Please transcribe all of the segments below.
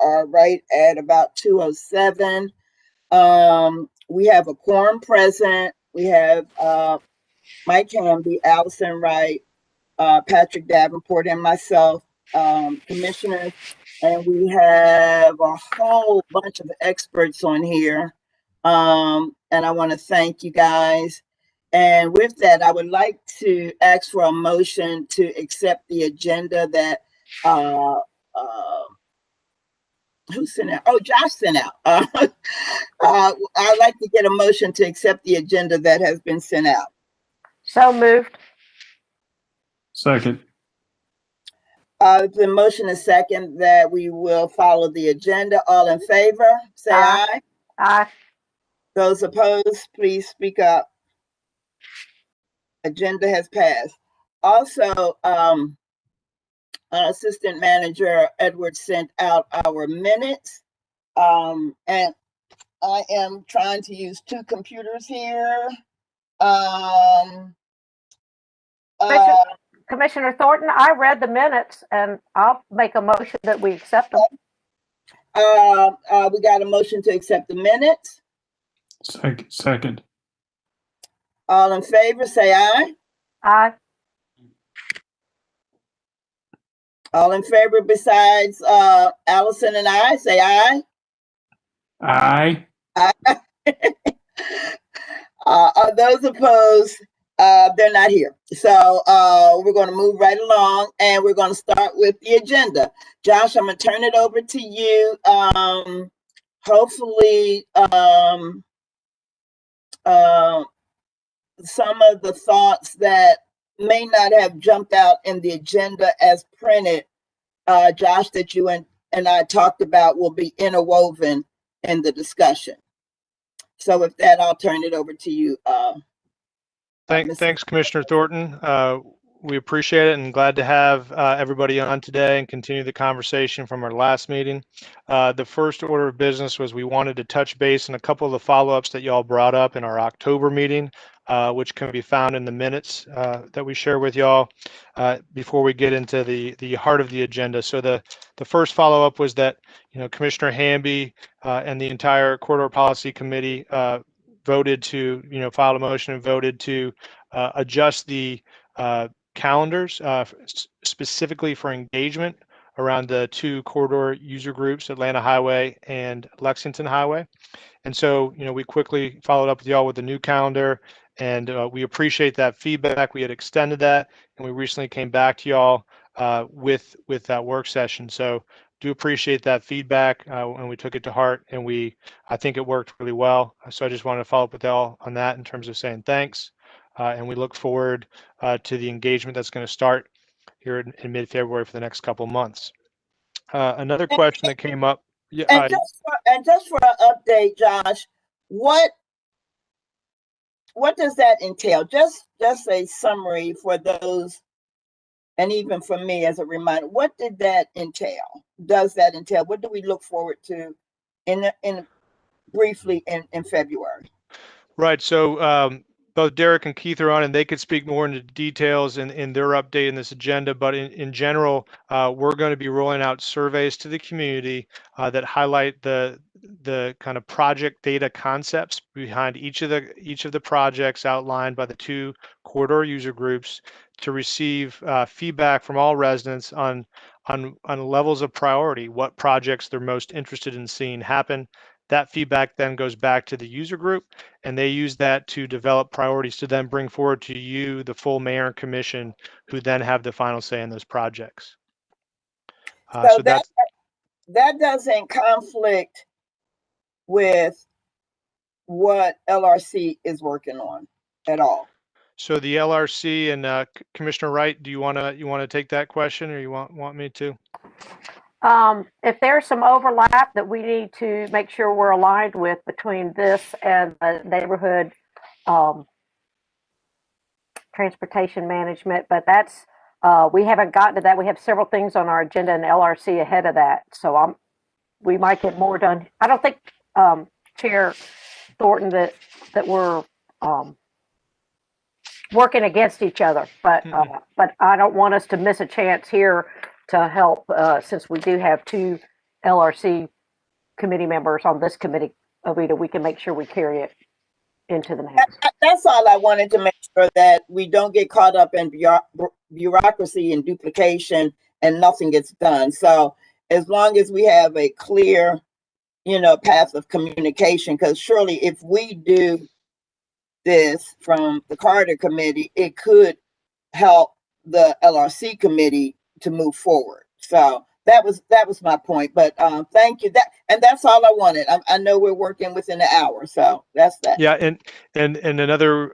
are right at about 2:07. We have a quorum present. We have Mike Hamby, Allison Wright, Patrick Davenport, and myself, commissioners. And we have a whole bunch of experts on here. And I want to thank you guys. And with that, I would like to ask for a motion to accept the agenda that who sent out? Oh, Josh sent out. I'd like to get a motion to accept the agenda that has been sent out. So moved. Second. The motion is second that we will follow the agenda. All in favor, say aye. Aye. Those opposed, please speak up. Agenda has passed. Also, Assistant Manager Edwards sent out our minutes. And I am trying to use two computers here. Commissioner Thornton, I read the minutes and I'll make a motion that we accept them. We got a motion to accept the minutes. Second. All in favor, say aye. Aye. All in favor besides Allison and I, say aye. Aye. Those opposed, they're not here. So we're going to move right along and we're going to start with the agenda. Josh, I'm going to turn it over to you. Hopefully, some of the thoughts that may not have jumped out in the agenda as printed, Josh, that you and I talked about will be interwoven in the discussion. So with that, I'll turn it over to you. Thanks, Commissioner Thornton. We appreciate it and glad to have everybody on today and continue the conversation from our last meeting. The first order of business was we wanted to touch base on a couple of the follow-ups that y'all brought up in our October meeting, which can be found in the minutes that we share with y'all before we get into the heart of the agenda. So the first follow-up was that, Commissioner Hamby and the entire Corridor Policy Committee voted to, filed a motion and voted to adjust the calendars specifically for engagement around the two corridor user groups, Atlanta Highway and Lexington Highway. And so, we quickly followed up with y'all with the new calendar, and we appreciate that feedback. We had extended that, and we recently came back to y'all with that work session. So do appreciate that feedback, and we took it to heart, and I think it worked really well. So I just wanted to follow up with y'all on that in terms of saying thanks. And we look forward to the engagement that's going to start here in mid-February for the next couple of months. Another question that came up. Yeah, and just for an update, Josh, what does that entail? Just a summary for those, and even for me as a reminder. What did that entail? Does that entail? What do we look forward to briefly in February? Right. So both Derek and Keith are on, and they could speak more into details in their update in this agenda. But in general, we're going to be rolling out surveys to the community that highlight the kind of project data concepts behind each of the projects outlined by the two corridor user groups to receive feedback from all residents on levels of priority, what projects they're most interested in seeing happen. That feedback then goes back to the user group, and they use that to develop priorities to then bring forward to you, the full mayor and commission, who then have the final say in those projects. So that doesn't conflict with what LRC is working on at all. So the LRC and Commissioner Wright, do you want to take that question, or you want me to? If there's some overlap that we need to make sure we're aligned with between this and the neighborhood transportation management, but that's we haven't gotten to that. We have several things on our agenda and LRC ahead of that, so we might get more done. I don't think Chair Thornton that we're working against each other, but I don't want us to miss a chance here to help since we do have two LRC committee members on this committee, Avita, we can make sure we carry it into the next. That's all I wanted to make sure, that we don't get caught up in bureaucracy and duplication and nothing gets done. So as long as we have a clear, path of communication, because surely if we do this from the Carter Committee, it could help the LRC committee to move forward. So that was my point. But thank you. That's all I wanted. I know we're working within the hour, so that's that. Yeah, and another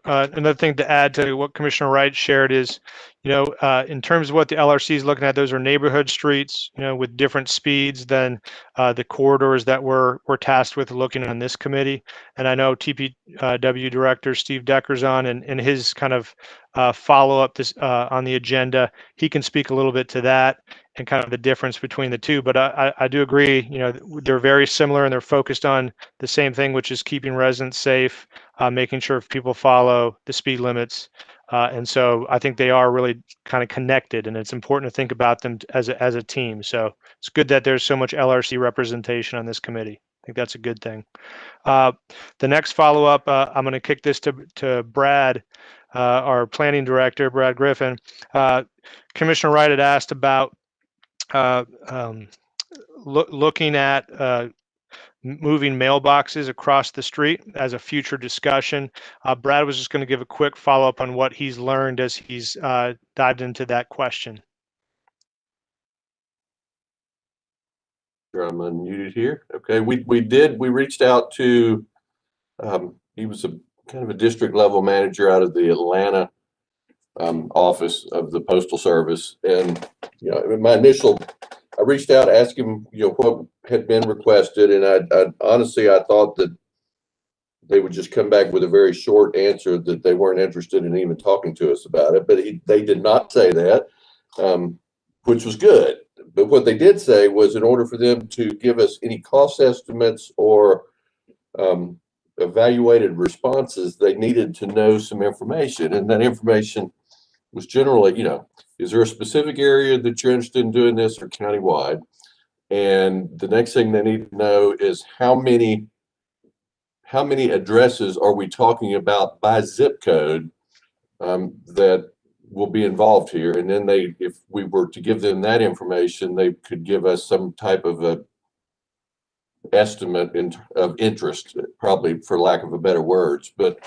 thing to add to what Commissioner Wright shared is, in terms of what the LRC is looking at, those are neighborhood streets, with different speeds than the corridors that we're tasked with looking on this committee. And I know TPW Director Steve Decker's on, and his kind of follow up this on the agenda. He can speak a little bit to that and kind of the difference between the two. But I do agree, they're very similar and they're focused on the same thing, which is keeping residents safe, making sure people follow the speed limits. And so I think they are really kind of connected, and it's important to think about them as a team. So it's good that there's so much LRC representation on this committee. I think that's a good thing. The next follow-up, I'm going to kick this to Brad, our planning director, Brad Griffin. Commissioner Wright had asked about looking at moving mailboxes across the street as a future discussion. Brad was just going to give a quick follow-up on what he's learned as he's dived into that question. Sure, I'm unmuted here. Okay, we reached out to, he was a kind of a district level manager out of the Atlanta office of the Postal Service. And, I reached out, asked him, what had been requested. And I honestly, I thought that they would just come back with a very short answer that they weren't interested in even talking to us about it. But they did not say that, which was good. But what they did say was, in order for them to give us any cost estimates or evaluated responses, they needed to know some information. And that information was generally, is there a specific area that you're interested in doing this, or countywide? And the next thing they need to know is how many addresses are we talking about by zip code that will be involved here. And then if we were to give them that information, they could give us some type of a estimate of interest, probably for lack of a better words. But,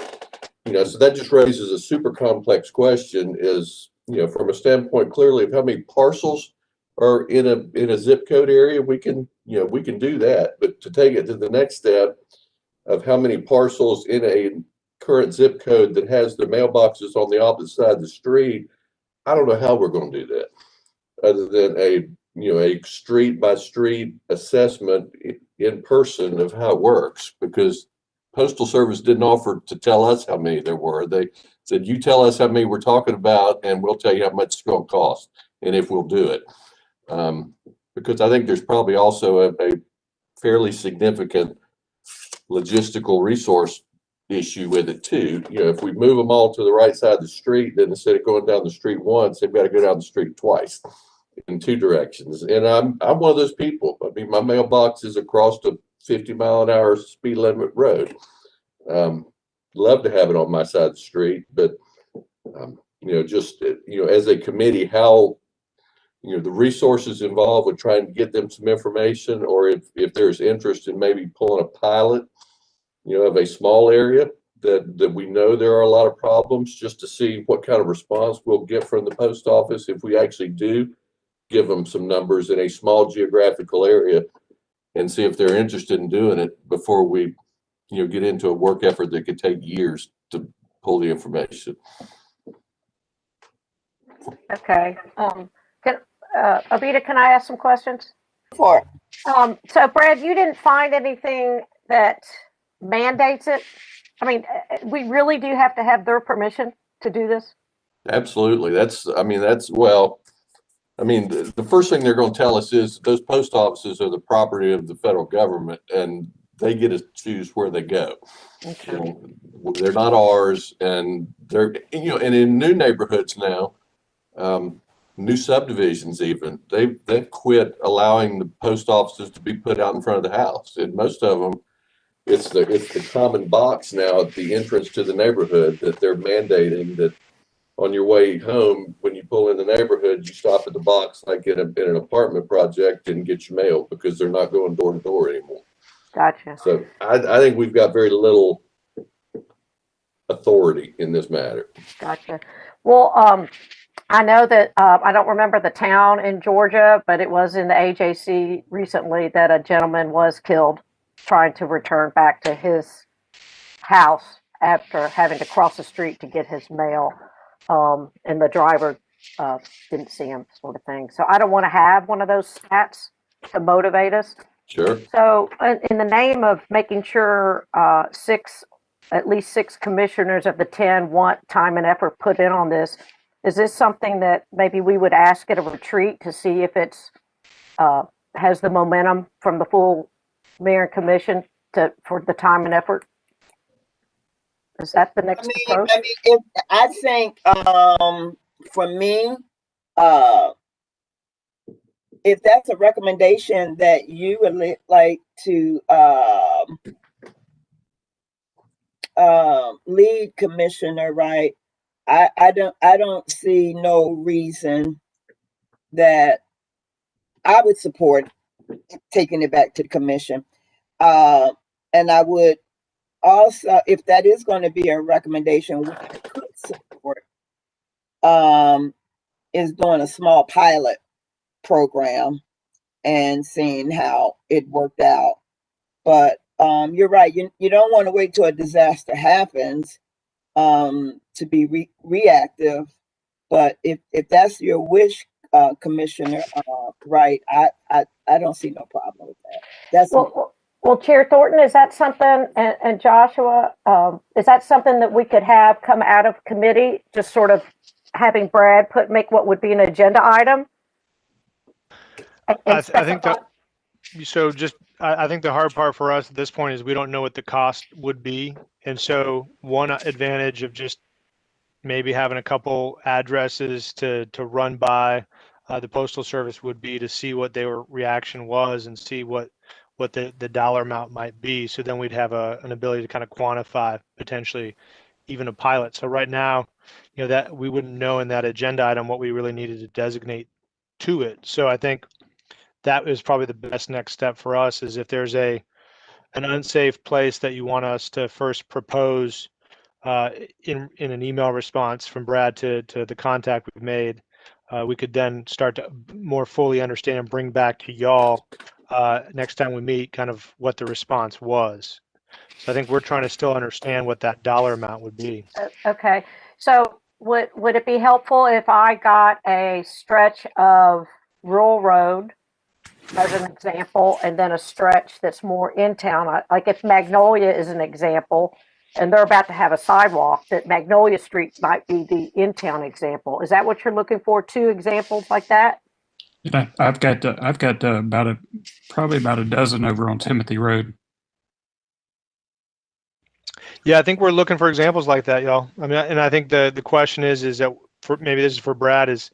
so that just raises a super complex question, is, from a standpoint clearly of how many parcels are in a zip code area, we can do that. But to take it to the next step of how many parcels in a current zip code that has the mailboxes on the opposite side of the street, I don't know how we're going to do that, other than a street by street assessment in person of how it works, because Postal Service didn't offer to tell us how many there were. They said, you tell us how many we're talking about and we'll tell you how much it's going to cost and if we'll do it. Because I think there's probably also a fairly significant logistical resource issue with it too. If we move them all to the right side of the street, then instead of going down the street once, they've got to go down the street twice in two directions. And I'm one of those people. I mean, my mailbox is across the 50-mile-an-hour speed limit road. Love to have it on my side of the street, but as a committee, how the resources involved with trying to get them some information, or if there's interest in maybe pulling a pilot, of a small area that we know there are a lot of problems, just to see what kind of response we'll get from the post office if we actually do give them some numbers in a small geographical area, and see if they're interested in doing it before we get into a work effort that could take years to pull the information. Okay. Avita, can I ask some questions? For So Brad, you didn't find anything that mandates it? I mean, we really do have to have their permission to do this? Absolutely. The first thing they're going to tell us is those post offices are the property of the federal government, and they get to choose where they go. Okay. They're not ours, and they're, and in new neighborhoods now, new subdivisions even, they've quit allowing the post offices to be put out in front of the house. And most of them, it's the common box now at the entrance to the neighborhood that they're mandating that on your way home, when you pull in the neighborhood, you stop at the box like in an apartment project and get your mail, because they're not going door to door anymore. Gotcha. So I think we've got very little authority in this matter. Gotcha. Well, I know that I don't remember the town in Georgia, but it was in the AJC recently that a gentleman was killed trying to return back to his house after having to cross the street to get his mail. And the driver didn't see him, sort of thing. So I don't want to have one of those stats to motivate us. Sure. So, in the name of making sure at least six commissioners of the 10 want time and effort put in on this, is this something that maybe we would ask at a retreat to see if it's has the momentum from the full mayor and commission for the time and effort? Is that the next approach? I think for me, if that's a recommendation that you would like to lead, Commissioner, right? I don't see no reason that I would support taking it back to the commission. And I would also, if that is going to be a recommendation, what I could support is doing a small pilot program and seeing how it worked out. But you're right. You don't want to wait till a disaster happens to be reactive. But if that's your wish, Commissioner, right, I don't see no problem with that. That's well, Chair Thornton, is that something, and Joshua, is that something that we could have come out of committee, just sort of having Brad make what would be an agenda item? I think that, so just, I think the hard part for us at this point is we don't know what the cost would be. And so one advantage of just maybe having a couple addresses to run by the Postal Service would be to see what their reaction was and see what the dollar amount might be. So then we'd have an ability to kind of quantify potentially even a pilot. So right now, you know, that we wouldn't know in that agenda item what we really needed to designate to it. So I think that is probably the best next step for us, is if there's an unsafe place that you want us to first propose in an email response from Brad to the contact we've made, we could then start to more fully understand and bring back to y'all next time we meet kind of what the response was. So I think we're trying to still understand what that dollar amount would be. Okay. So would it be helpful if I got a stretch of rural road as an example, and then a stretch that's more in town? Like if Magnolia is an example, and they're about to have a sidewalk, that Magnolia Street might be the in-town example. Is that what you're looking for? 2 examples like that? Yeah, I've got probably about a dozen over on Timothy Road. Yeah, I think we're looking for examples like that, y'all. I mean, and I think the question is that maybe this is for Brad, is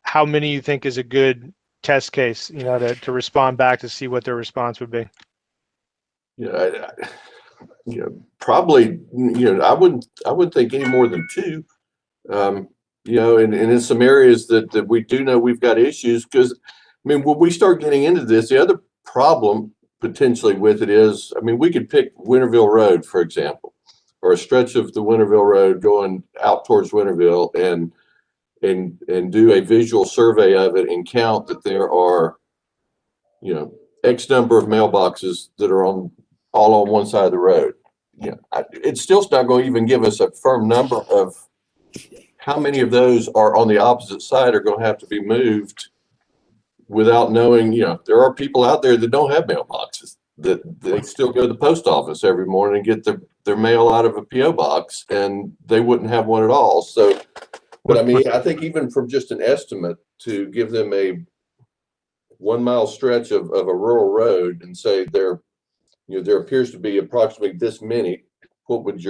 how many you think is a good test case, you know, to respond back to see what their response would be. Yeah, probably, I wouldn't think any more than 2. And in some areas that we do know we've got issues, because I mean, when we start getting into this, the other problem potentially with it is, I mean, we could pick Winterville Road, for example, or a stretch of the Winterville Road going out towards Winterville, and do a visual survey of it and count that there are, X number of mailboxes that are all on one side of the road. It's still not going to even give us a firm number of how many of those are on the opposite side are going to have to be moved without knowing. There are people out there that don't have mailboxes, that they still go to the post office every morning and get their mail out of a PO box, and they wouldn't have one at all. So, but I mean, I think even from just an estimate to give them a 1 mile stretch of a rural road and say there appears to be approximately this many, what would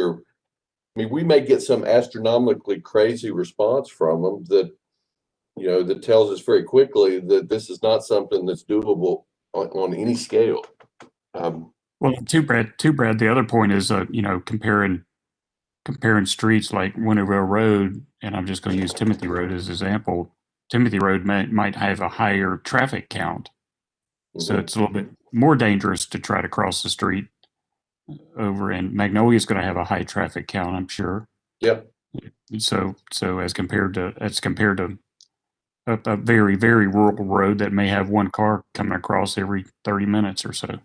we may get some astronomically crazy response from them that, that tells us very quickly that this is not something that's doable on any scale. Well, Brad, the other point is, comparing streets like Winterville Road, and I'm just going to use Timothy Road as an example. Timothy Road might have a higher traffic count, so it's a little bit more dangerous to try to cross the street over. And Magnolia is going to have a high traffic count, I'm sure. Yeah. So as compared to a very, very rural road that may have one car coming across every 30 minutes or so.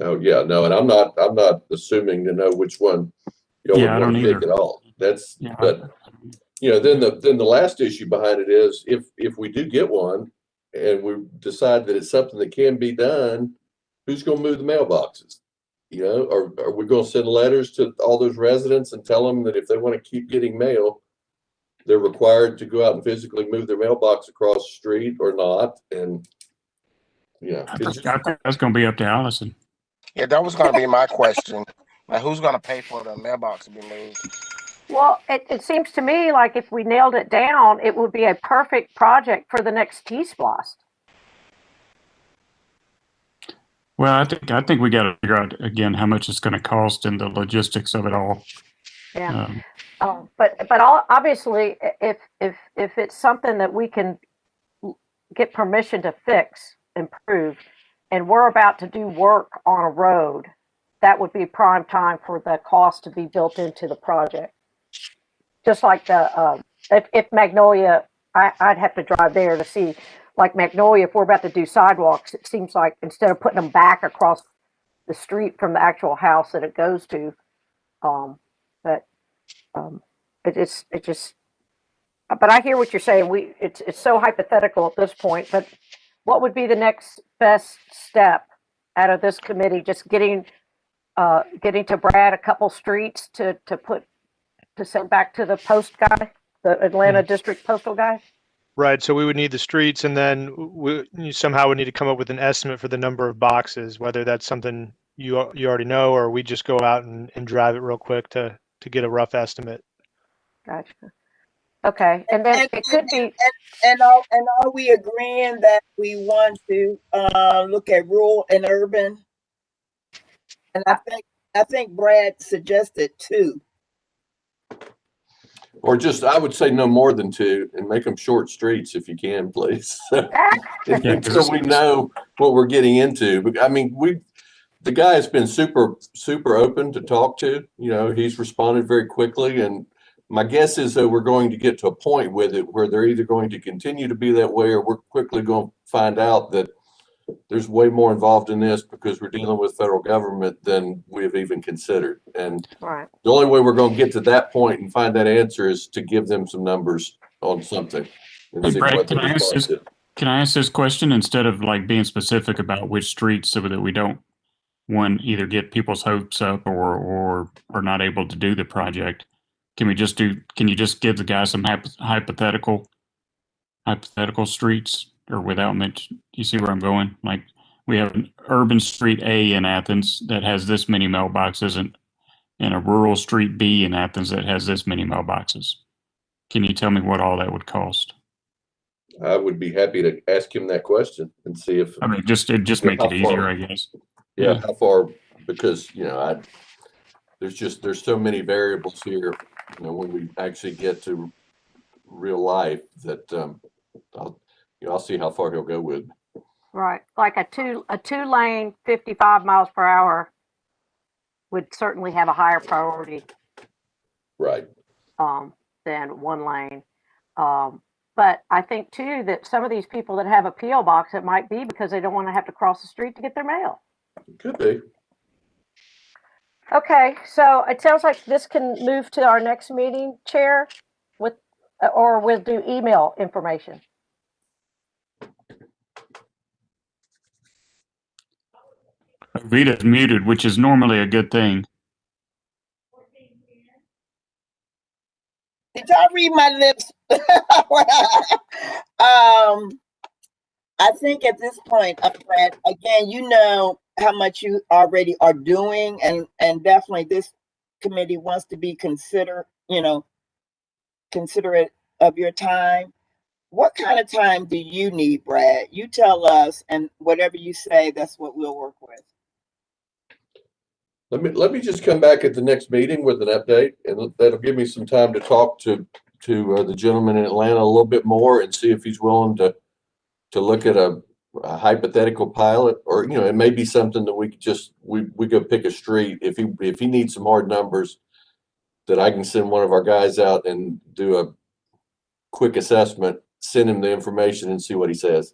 Oh yeah, no, and I'm not assuming to know which one y'all would want to pick at all. That's but then the last issue behind it is if we do get one and we decide that it's something that can be done, who's going to move the mailboxes? Are we going to send letters to all those residents and tell them that if they want to keep getting mail, they're required to go out and physically move their mailbox across the street or not? And I think that's going to be up to Allison. Yeah, that was going to be my question. Like, who's going to pay for the mailbox to be moved? Well, it seems to me like if we nailed it down, it would be a perfect project for the next T-Splost. Well, I think we got to figure out again how much it's going to cost and the logistics of it all. Yeah. But obviously, if it's something that we can get permission to fix, improve, and we're about to do work on a road, that would be prime time for the cost to be built into the project. Just like if Magnolia, I'd have to drive there to see, like Magnolia, if we're about to do sidewalks, it seems like instead of putting them back across the street from the actual house that it goes to, but I hear what you're saying. It's so hypothetical at this point, but what would be the next best step out of this committee? Just getting to Brad a couple streets to send back to the post guy, the Atlanta district postal guy? Right. So we would need the streets, and then you somehow would need to come up with an estimate for the number of boxes, whether that's something you already know, or we just go out and drive it real quick to get a rough estimate. Gotcha. Okay. And then it could be. And are we agreeing that we want to look at rural and urban? And I think Brad suggested 2. Or I would say no more than 2 and make them short streets if you can, please. Until we know what we're getting into. But I mean, the guy has been super, super open to talk to. He's responded very quickly. And my guess is that we're going to get to a point with it where they're either going to continue to be that way, or we're quickly going to find out that there's way more involved in this because we're dealing with federal government than we've even considered. And Right. The only way we're going to get to that point and find that answer is to give them some numbers on something. Hey, Brad, can I ask this question instead of like being specific about which streets, so that we don't either get people's hopes up or are not able to do the project? Can you just give the guy some hypothetical streets, or without much? You see where I'm going? Like, we have an urban street A in Athens that has this many mailboxes, and a rural street B in Athens that has this many mailboxes. Can you tell me what all that would cost? I would be happy to ask him that question and see if. I mean, it just make it easier, I guess. Yeah, how far? Because there's so many variables here. When we actually get to real life, that I'll see how far he'll go with. Right. Like a two lane 55 miles per hour would certainly have a higher priority. Right. Than one lane. But I think too that some of these people that have a P.O. box, it might be because they don't want to have to cross the street to get their mail. Could be. Okay, so it sounds like this can move to our next meeting, Chair, or we'll do email information. Vita's muted, which is normally a good thing. Did y'all read my lips? I think at this point, Brad, again, you know how much you already are doing, and definitely this committee wants to be considerate of your time. what kind of time do you need, Brad? You tell us, and whatever you say, that's what we'll work with. Let me just come back at the next meeting with an update, and that'll give me some time to talk to the gentleman in Atlanta a little bit more and see if he's willing to look at a hypothetical pilot, or it may be something that we could just we go pick a street. If he needs some hard numbers, that I can send one of our guys out and do a quick assessment, send him the information, and see what he says.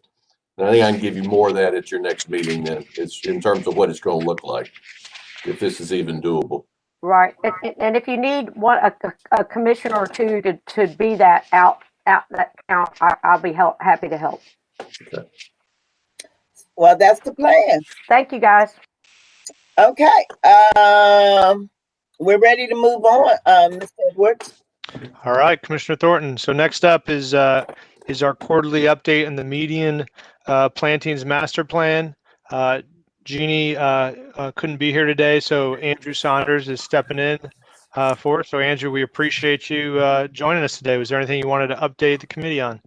And I think I can give you more of that at your next meeting. Then it's in terms of what it's going to look like, if this is even doable. Right. And if you need a commissioner or two to be that out that count, I'll be happy to help. Okay. Well, that's the plan. Thank you, guys. Okay. We're ready to move on, Mr. Edwards. All right, Commissioner Thornton. So next up is our quarterly update on the median plantings master plan. Jeannie couldn't be here today, so Andrew Saunders is stepping in for us. So Andrew, we appreciate you joining us today. Was there anything you wanted to update the committee on?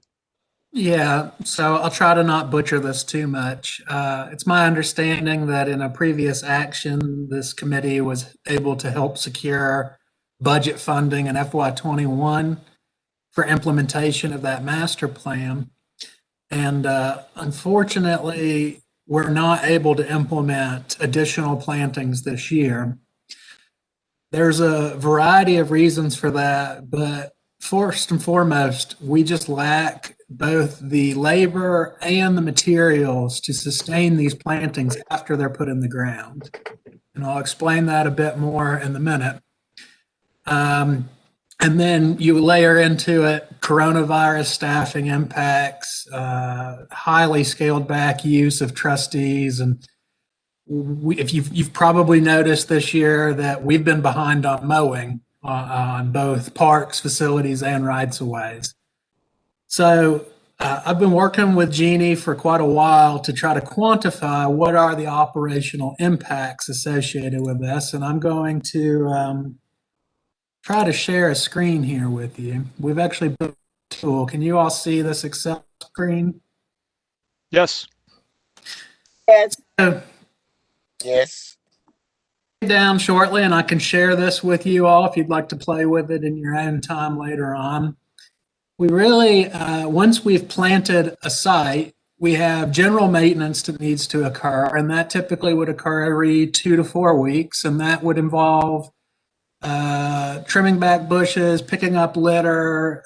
Yeah, so I'll try to not butcher this too much. It's my understanding that in a previous action, this committee was able to help secure budget funding in FY21 for implementation of that master plan. And unfortunately, we're not able to implement additional plantings this year. There's a variety of reasons for that, but first and foremost, we just lack both the labor and the materials to sustain these plantings after they're put in the ground. And I'll explain that a bit more in a minute. And then you layer into it coronavirus staffing impacts, highly scaled back use of trustees. And if you've probably noticed this year that we've been behind on mowing on both parks, facilities, and rights of ways. So I've been working with Jeannie for quite a while to try to quantify what are the operational impacts associated with this. And I'm going to try to share a screen here with you. We've actually built a tool. Can you all see this Excel screen? Yes. Yes. Yes. Down shortly, and I can share this with you all if you'd like to play with it in your own time later on. We really, once we've planted a site, we have general maintenance that needs to occur, and that typically would occur every 2 to 4 weeks, and that would involve trimming back bushes, picking up litter,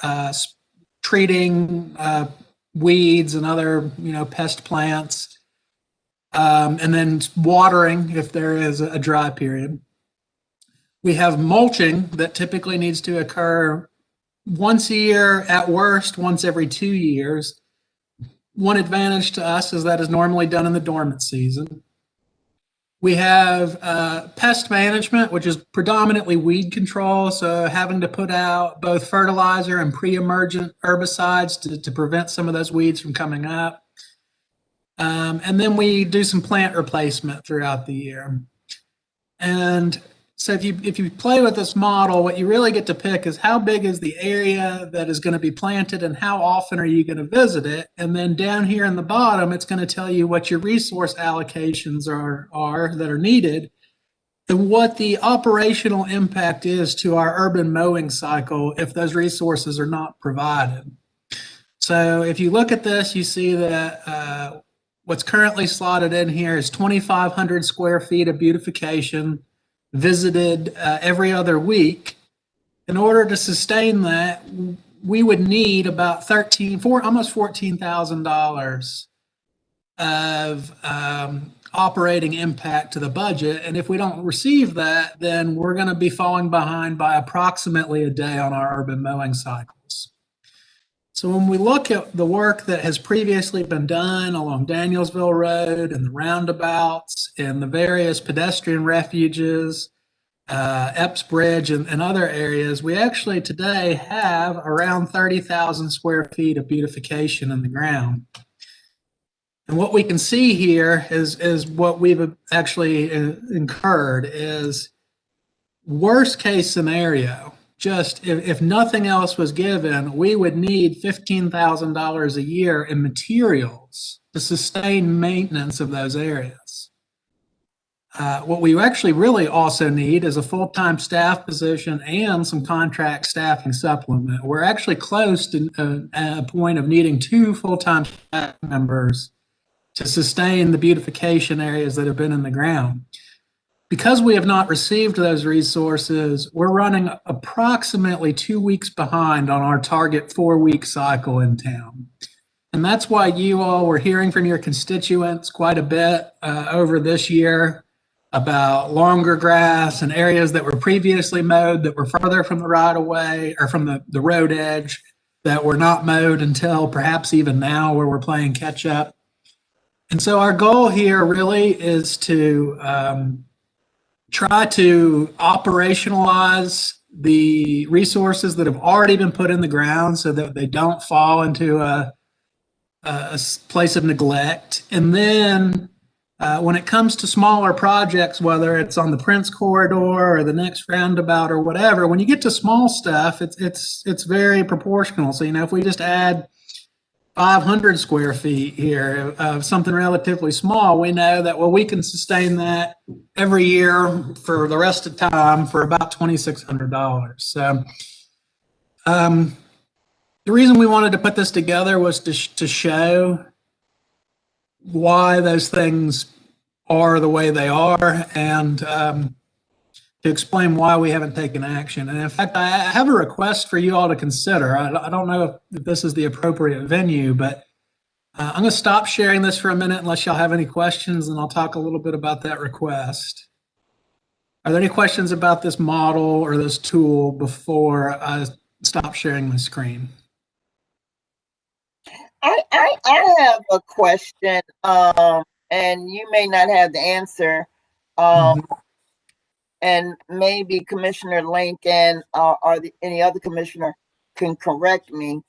treating weeds and other pest plants, and then watering if there is a dry period. We have mulching that typically needs to occur once a year, at worst once every 2 years. One advantage to us is that is normally done in the dormant season. We have pest management, which is predominantly weed control, so having to put out both fertilizer and pre-emergent herbicides to prevent some of those weeds from coming up. And then we do some plant replacement throughout the year. And so if you play with this model, what you really get to pick is how big is the area that is going to be planted and how often are you going to visit it. And then down here in the bottom, it's going to tell you what your resource allocations are that are needed and what the operational impact is to our urban mowing cycle if those resources are not provided. So if you look at this, you see that what's currently slotted in here is 2,500 square feet of beautification visited every other week. In order to sustain that, we would need about almost $14,000 of operating impact to the budget. And if we don't receive that, then we're going to be falling behind by approximately a day on our urban mowing cycles. So when we look at the work that has previously been done along Danielsville Road and the roundabouts and the various pedestrian refuges, Epps Bridge and other areas, we actually today have around 30,000 square feet of beautification in the ground. And what we can see here is what we've actually incurred is worst case scenario. just if nothing else was given, we would need $15,000 a year in materials to sustain maintenance of those areas. What we actually really also need is a full-time staff position and some contract staffing supplement. We're actually close to a point of needing 2 full-time staff members to sustain the beautification areas that have been in the ground. Because we have not received those resources, we're running approximately 2 weeks behind on our target 4-week cycle in town. And that's why you all were hearing from your constituents quite a bit over this year about longer grass and areas that were previously mowed that were further from the right of way or from the road edge that were not mowed until perhaps even now, where we're playing catch up. And so our goal here really is to try to operationalize the resources that have already been put in the ground so that they don't fall into a place of neglect. And then when it comes to smaller projects, whether it's on the Prince Corridor or the next roundabout or whatever, when you get to small stuff, it's very proportional. So, if we just add 500 square feet here of something relatively small, we know that, well, we can sustain that every year for the rest of time for about $2,600. So the reason we wanted to put this together was to show why those things are the way they are, and to explain why we haven't taken action. And in fact, I have a request for you all to consider. I don't know if this is the appropriate venue, but I'm going to stop sharing this for a minute unless y'all have any questions, and I'll talk a little bit about that request. Are there any questions about this model or this tool before I stop sharing my screen? I have a question, and you may not have the answer, and maybe Commissioner Lincoln or any other commissioner can correct me.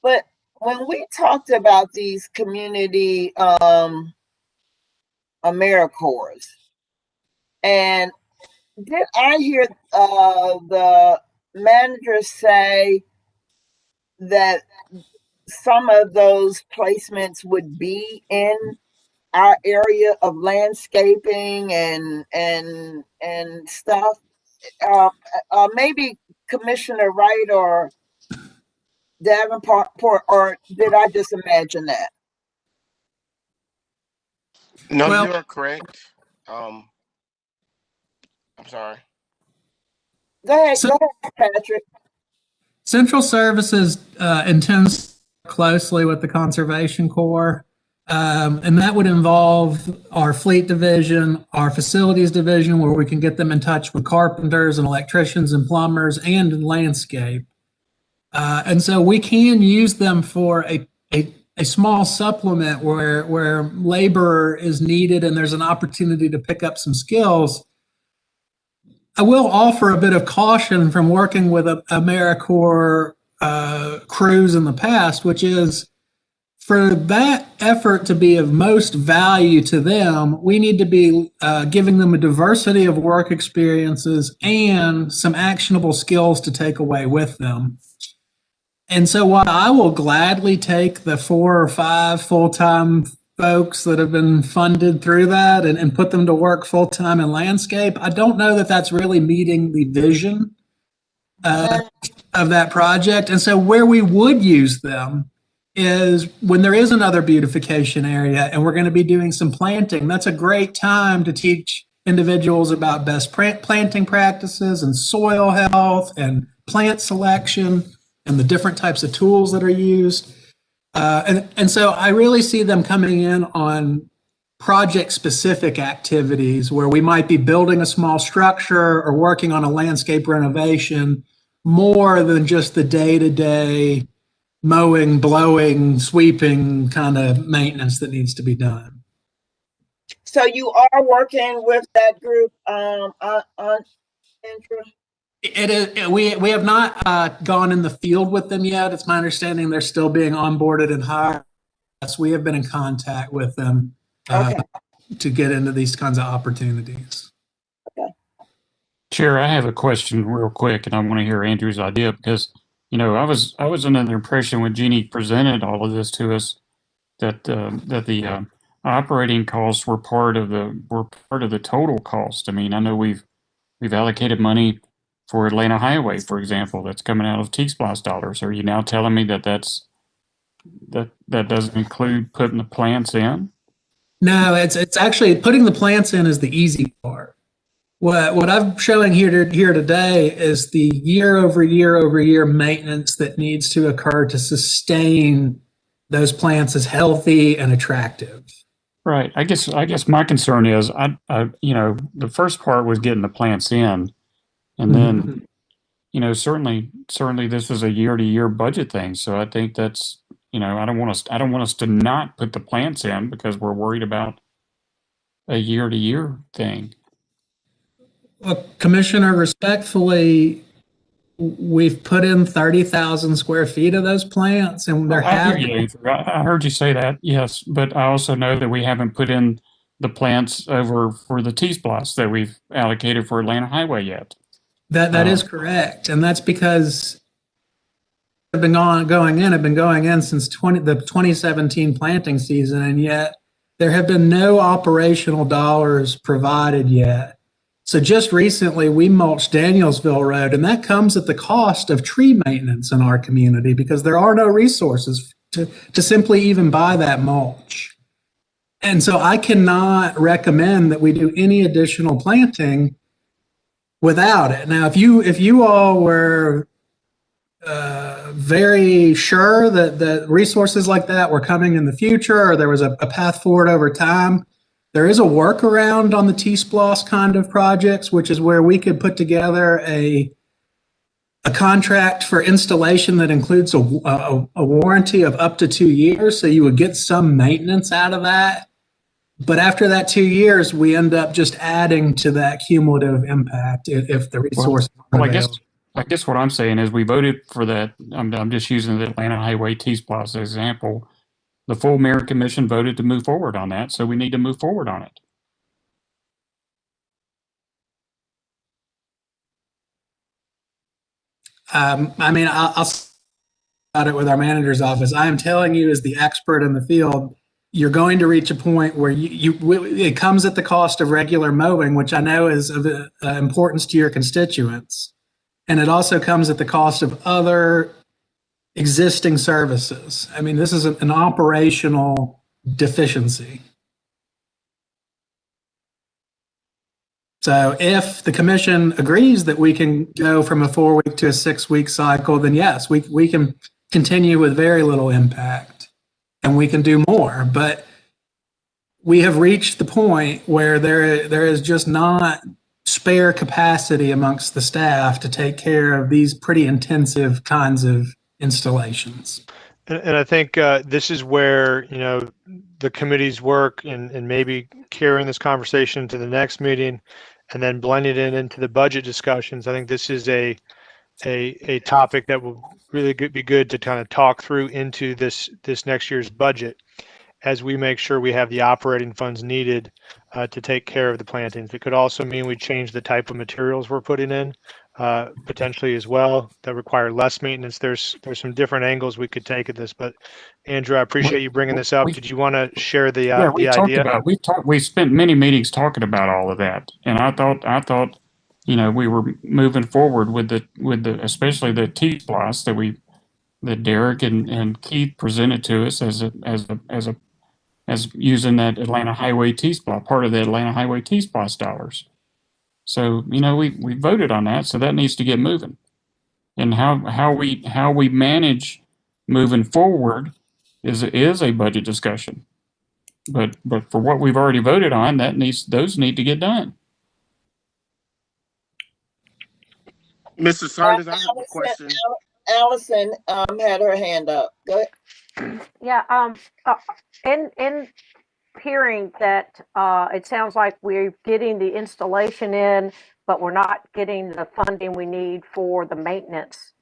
But when we talked about these community AmeriCorps, and did I hear the manager say that some of those placements would be in our area of landscaping and stuff? Maybe Commissioner Wright or Davenport, or did I just imagine that? No, Well, you are correct. I'm sorry. Go ahead, Patrick. Central Services intends to work closely with the Conservation Corps, and that would involve our fleet division, our facilities division, where we can get them in touch with carpenters and electricians and plumbers and in landscape. And so we can use them for a small supplement where labor is needed and there's an opportunity to pick up some skills. I will offer a bit of caution from working with AmeriCorps crews in the past, which is for that effort to be of most value to them, we need to be giving them a diversity of work experiences and some actionable skills to take away with them. And so while I will gladly take the 4 or 5 full-time folks that have been funded through that and put them to work full-time in landscape, I don't know that that's really meeting the vision of that project. And so where we would use them is when there is another beautification area and we're going to be doing some planting. That's a great time to teach individuals about best planting practices and soil health and plant selection and the different types of tools that are used. And so I really see them coming in on project-specific activities where we might be building a small structure or working on a landscape renovation more than just the day-to-day mowing, blowing, sweeping kind of maintenance that needs to be done. So you are working with that group on interest? It is. We have not gone in the field with them yet. It's my understanding they're still being onboarded and hired. Yes, we have been in contact with them to get into these kinds of opportunities. Okay. Chair, I have a question real quick, and I want to hear Andrew's idea because, I was under the impression when Jeannie presented all of this to us that the operating costs were part of the total cost. I mean, I know we've allocated money for Atlanta Highway, for example, that's coming out of T-Splosh dollars. Are you now telling me that that doesn't include putting the plants in? No, it's actually putting the plants in is the easy part. What I'm showing here today is the year over year maintenance that needs to occur to sustain those plants as healthy and attractive. Right. I guess my concern is the first part was getting the plants in, and then certainly this is a year to year budget thing. So I think that's I don't want us to not put the plants in because we're worried about a year to year thing. Well, Commissioner, respectfully, we've put in 30,000 square feet of those plants, and there I hear have you, Andrew. I heard you say that, yes, but I also know that we haven't put in the plants over for the T-Splosh that we've allocated for Atlanta Highway yet. that is correct, and that's because have been going in since the 2017 planting season, and yet there have been no operational dollars provided yet. So just recently, we mulched Danielsville Road, and that comes at the cost of tree maintenance in our community because there are no resources to simply even buy that mulch. And so I cannot recommend that we do any additional planting without it. Now, if you all were very sure that resources like that were coming in the future, or there was a path forward over time, there is a workaround on the T-Splosh kind of projects, which is where we could put together a contract for installation that includes a warranty of up to 2 years. So you would get some maintenance out of that. But after that 2 years, we end up just adding to that cumulative impact if the resources are available. I guess what I'm saying is we voted for that. I'm just using the Atlanta Highway T-Splosh as an example. The full Mayor Commission voted to move forward on that, so we need to move forward on it. I mean, I'll about it with our manager's office. I am telling you, as the expert in the field, you're going to reach a point where it comes at the cost of regular mowing, which I know is of importance to your constituents. And it also comes at the cost of other existing services. I mean, this is an operational deficiency. So if the commission agrees that we can go from a 4-week to a 6-week cycle, then yes, we can continue with very little impact and we can do more. But we have reached the point where there is just not spare capacity amongst the staff to take care of these pretty intensive kinds of installations. And I think this is where, the committee's work and maybe carrying this conversation to the next meeting and then blending it into the budget discussions. I think this is a topic that will really be good to kind of talk through into this next year's budget as we make sure we have the operating funds needed to take care of the plantings. It could also mean we change the type of materials we're putting in potentially as well that require less maintenance. There's some different angles we could take at this, but Andrew, I appreciate you bringing this up. Did you want to share the idea? We spent many meetings talking about all of that, and I thought we were moving forward with the especially the T-Splosh that Derek and Keith presented to us as using that Atlanta Highway T-Splosh, part of the Atlanta Highway T-Splosh dollars. So we voted on that, so that needs to get moving. And how we manage moving forward is a budget discussion. But for what we've already voted on, those need to get done. Mr. Saunders, I have a question. Allison had her hand up. Go ahead. Yeah. In hearing that, it sounds like we're getting the installation in, but we're not getting the funding we need for the maintenance,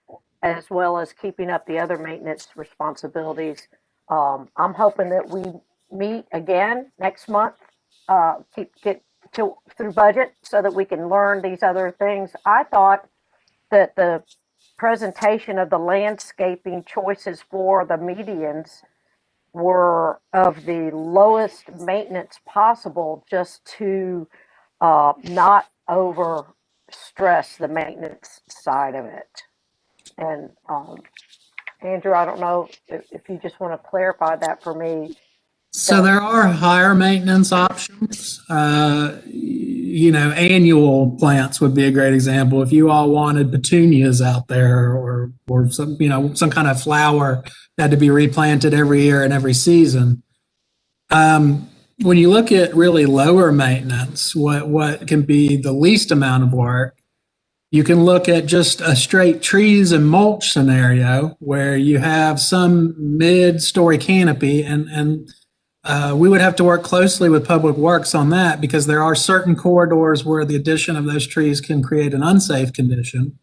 as well as keeping up the other maintenance responsibilities. I'm hoping that we meet again next month, get through budget so that we can learn these other things. I thought that the presentation of the landscaping choices for the medians were of the lowest maintenance possible, just to not over stress the maintenance side of it. And Andrew, I don't know if you just want to clarify that for me. So there are higher maintenance options. Annual plants would be a great example. If you all wanted petunias out there, or some kind of flower that had to be replanted every year and every season. When you look at really lower maintenance, what can be the least amount of work, you can look at just a straight trees and mulch scenario where you have some mid-story canopy, and we would have to work closely with Public Works on that, because there are certain corridors where the addition of those trees can create an unsafe condition.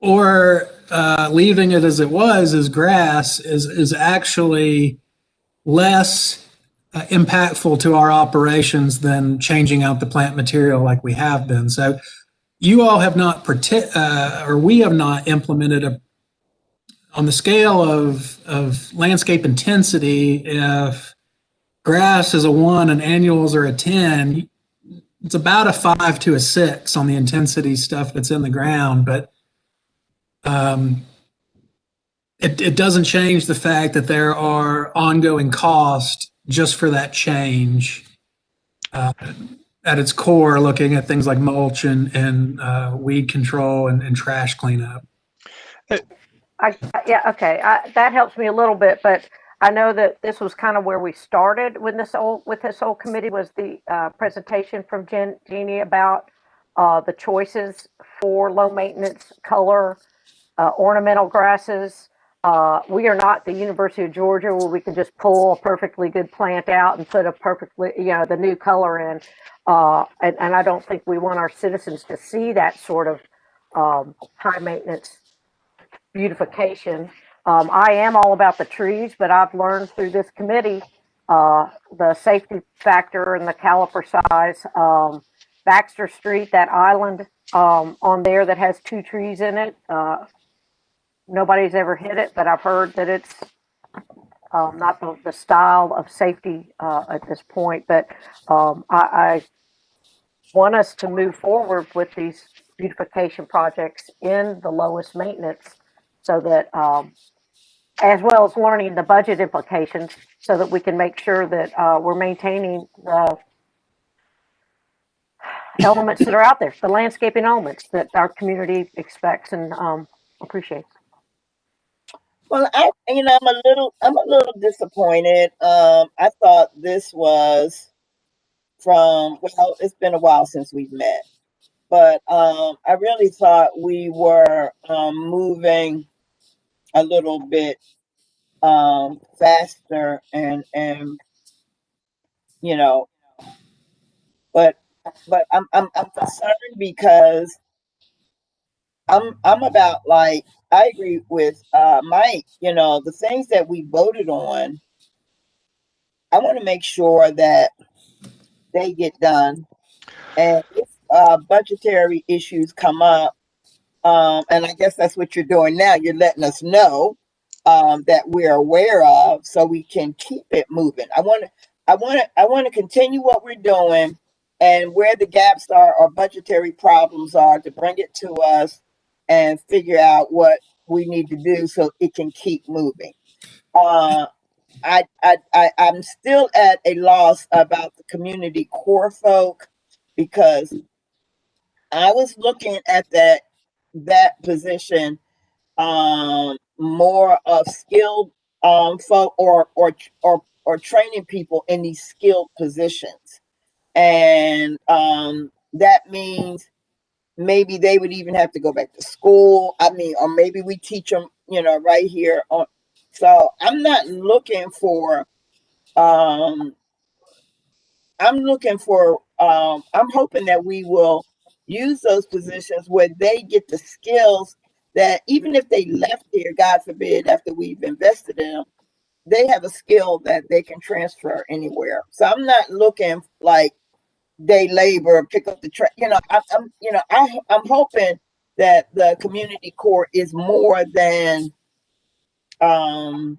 Or leaving it as it was as grass is actually less impactful to our operations than changing out the plant material like we have been. So you all have not or we have not implemented on the scale of landscape intensity. If grass is a 1 and annuals are a 10, it's about a 5 to a 6 on the intensity stuff that's in the ground. But it doesn't change the fact that there are ongoing costs just for that change. At its core, looking at things like mulch and weed control and trash cleanup. Yeah, okay, that helps me a little bit, but I know that this was kind of where we started with this whole committee, was the presentation from Jeannie about the choices for low maintenance color ornamental grasses. We are not the University of Georgia where we can just pull a perfectly good plant out and put a perfectly, the new color in. And I don't think we want our citizens to see that sort of high maintenance beautification. I am all about the trees, but I've learned through this committee the safety factor and the caliper size. Baxter Street, that island on there that has 2 trees in it, nobody's ever hit it, but I've heard that it's not the style of safety at this point. But I want us to move forward with these beautification projects in the lowest maintenance, so that as well as learning the budget implications, so that we can make sure that we're maintaining the elements that are out there, the landscaping elements that our community expects and appreciates. Well, I'm a little disappointed. I thought this was it's been a while since we've met, but I really thought we were moving a little bit faster, and you know, but I'm concerned because I'm about, like, I agree with Mike. The things that we voted on, I want to make sure that they get done. And if budgetary issues come up, and I guess that's what you're doing now, you're letting us know that we're aware of, so we can keep it moving. I want to continue what we're doing, and where the gaps are or budgetary problems are, to bring it to us and figure out what we need to do so it can keep moving. I'm still at a loss about the community core folk, because I was looking at that position, more of skilled folk, or training people in these skilled positions. And that means maybe they would even have to go back to school. I mean, or maybe we teach them, right here on. So I'm not looking for I'm hoping that we will use those positions where they get the skills that, even if they left here, God forbid, after we've invested in them, they have a skill that they can transfer anywhere. So I'm not looking like day labor, pick up the trash. I'm hoping that the community core is more than um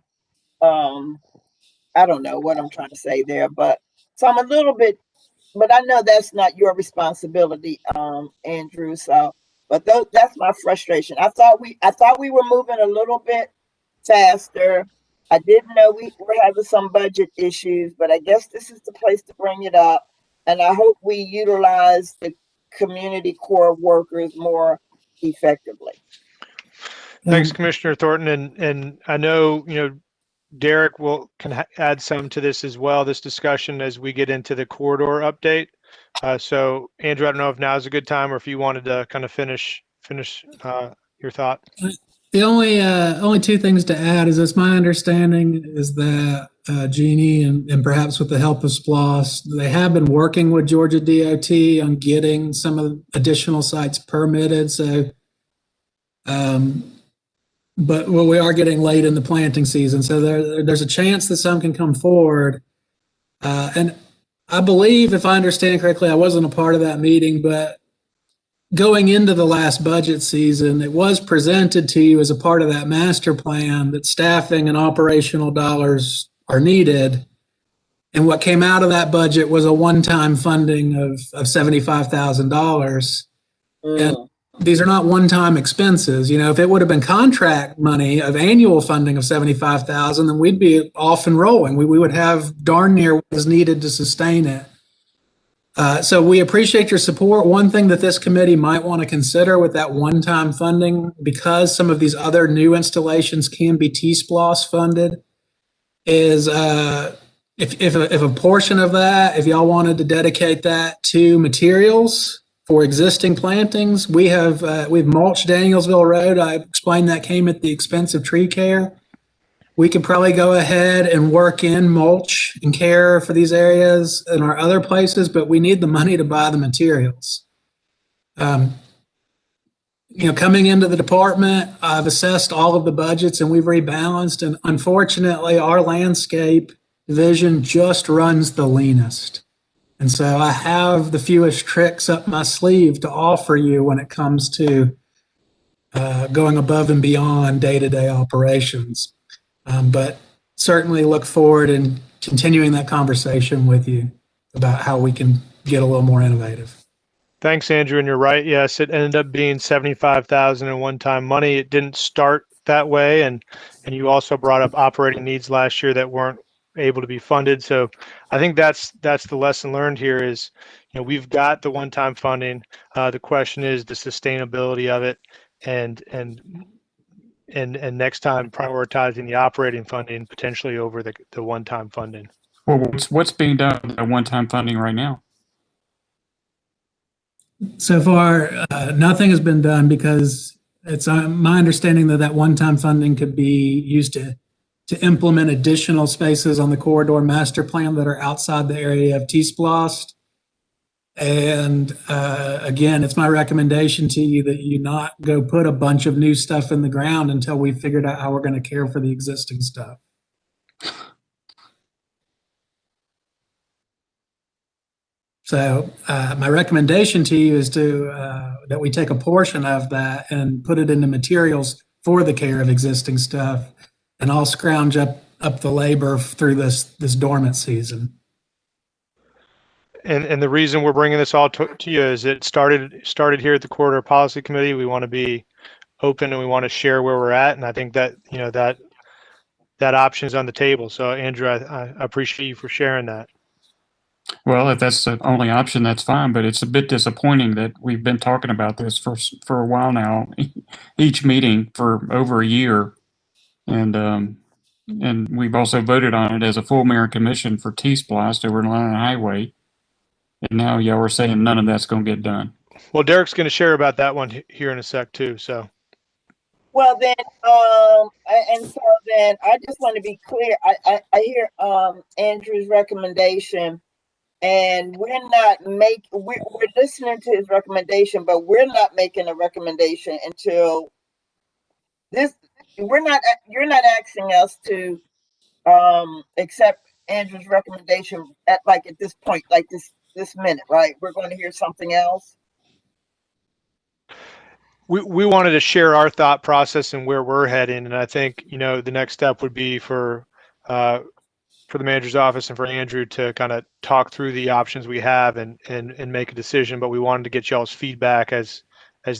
I don't know what I'm trying to say there, but so I'm a little bit, but I know that's not your responsibility, Andrew. So, but that's my frustration. I thought we were moving a little bit faster. I didn't know we were having some budget issues, but I guess this is the place to bring it up. And I hope we utilize the community core workers more effectively. Thanks, Commissioner Thornton. And I know, Derek can add some to this as well, this discussion as we get into the corridor update. So Andrew, I don't know if now is a good time or if you wanted to kind of finish your thought. The only two things to add is it's my understanding is that Jeannie and perhaps with the help of SPLOS, they have been working with Georgia DOT on getting some of the additional sites permitted. So, but we are getting late in the planting season, so there's a chance that some can come forward. And I believe, if I understand correctly, I wasn't a part of that meeting, but going into the last budget season, it was presented to you as a part of that master plan that staffing and operational dollars are needed. And what came out of that budget was a one-time funding of $75,000. And these are not one-time expenses. If it would have been contract money of annual funding of 75,000, then we'd be off and rolling. We would have darn near what is needed to sustain it. So we appreciate your support. One thing that this committee might want to consider with that one-time funding, because some of these other new installations can be T-SPLOS funded, is if a portion of that, if y'all wanted to dedicate that to materials for existing plantings, we've mulched Danielsville Road. I explained that came at the expense of tree care. We could probably go ahead and work in mulch and care for these areas in our other places, but we need the money to buy the materials. Coming into the department, I've assessed all of the budgets and we've rebalanced. And unfortunately, our landscape division just runs the leanest. And so I have the fewest tricks up my sleeve to offer you when it comes to going above and beyond day-to-day operations. But certainly look forward in continuing that conversation with you about how we can get a little more innovative. Thanks, Andrew. And you're right. Yes, it ended up being 75,000 in one-time money. It didn't start that way. And you also brought up operating needs last year that weren't able to be funded. So I think that's the lesson learned here is, we've got the one-time funding. The question is the sustainability of it and next time prioritizing the operating funding potentially over the one-time funding. Well, what's being done with that one-time funding right now? So far, nothing has been done because it's my understanding that one-time funding could be used to implement additional spaces on the corridor master plan that are outside the area of T-SPLOS. And again, it's my recommendation to you that you not go put a bunch of new stuff in the ground until we've figured out how we're going to care for the existing stuff. So my recommendation to you is that we take a portion of that and put it into materials for the care of existing stuff, and I'll scrounge up the labor through this dormant season. And the reason we're bringing this all to you is it started here at the Corridor Policy Committee. We want to be open and we want to share where we're at, and I think that that option is on the table. So Andrew, I appreciate you for sharing that. Well, if that's the only option, that's fine. But it's a bit disappointing that we've been talking about this for a while now, each meeting for over a year, and we've also voted on it as a full mayor commission for T-SPLOS over Atlanta Highway, and now y'all are saying none of that's going to get done. Well, Derek's going to share about that one here in a sec too. So. Well then, and so then I just want to be clear. I hear Andrew's recommendation. And we're listening to his recommendation, but we're not making a recommendation until you're not asking us to accept Andrew's recommendation at this point, like this this minute, right? We're going to hear something else. We wanted to share our thought process and where we're heading, and I think the next step would be for the manager's office and for Andrew to kind of talk through the options we have and make a decision. But we wanted to get y'all's feedback as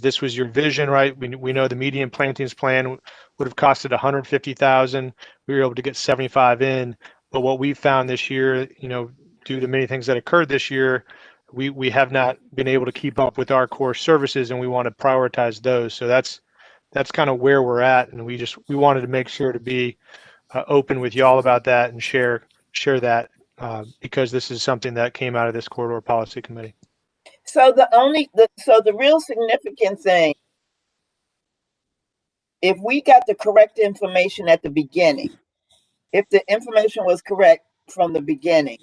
this was your vision, right? We know the median plantings plan would have costed 150,000. We were able to get 75 in, but what we found this year, due to many things that occurred this year, we have not been able to keep up with our core services, and we want to prioritize those. So that's kind of where we're at, and we wanted to make sure to be open with y'all about that and share that because this is something that came out of this corridor policy committee. So the real significant thing, if we got the correct information at the beginning, if the information was correct from the beginning,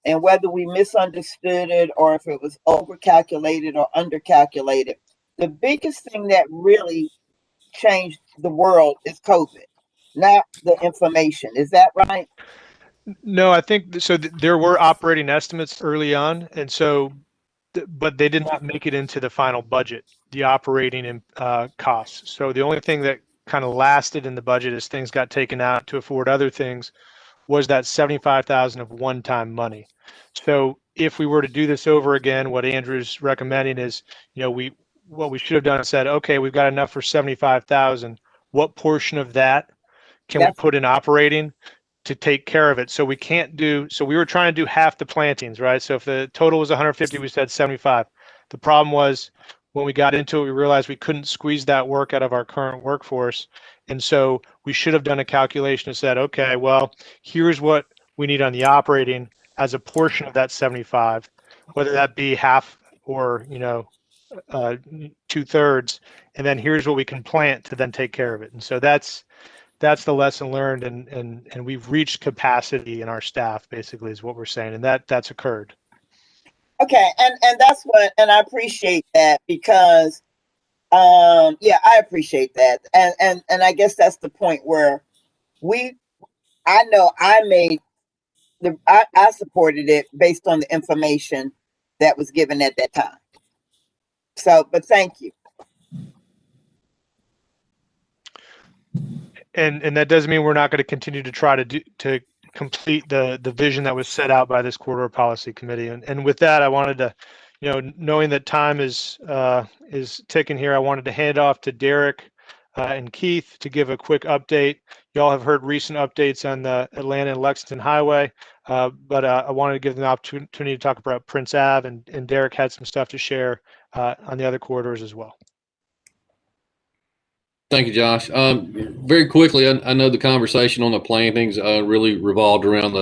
and whether we misunderstood it or if it was overcalculated or undercalculated, the biggest thing that really changed the world is COVID, not the information. Is that right? No, I think so. There were operating estimates early on, and so, but they did not make it into the final budget, the operating costs. So the only thing that kind of lasted in the budget as things got taken out to afford other things was that 75,000 of one-time money. So if we were to do this over again, what Andrew's recommending is, what we should have done is said, okay, we've got enough for 75,000. What portion of that can we put in operating to take care of it? So we can't do, so we were trying to do half the plantings, right? So if the total was 150, we said 75. The problem was when we got into it, we realized we couldn't squeeze that work out of our current workforce. And so we should have done a calculation and said, okay, well, here's what we need on the operating as a portion of that 75, whether that be half or, 2/3. And then here's what we can plant to then take care of it. And so that's the lesson learned, and we've reached capacity in our staff, basically, is what we're saying, and that's occurred. Okay, and that's what, and I appreciate that because, I appreciate that, and I guess that's the point where I know I supported it based on the information that was given at that time. So, but thank you. And that doesn't mean we're not going to continue to try to complete the vision that was set out by this corridor policy committee. And with that, I wanted to, knowing that time is ticking here, I wanted to hand off to Derek and Keith to give a quick update. Y'all have heard recent updates on the Atlanta and Lexington Highway, but I wanted to give them the opportunity to talk about Prince Ave, and Derek had some stuff to share on the other corridors as well. Thank you, Josh. Very quickly, I know the conversation on the plantings really revolved around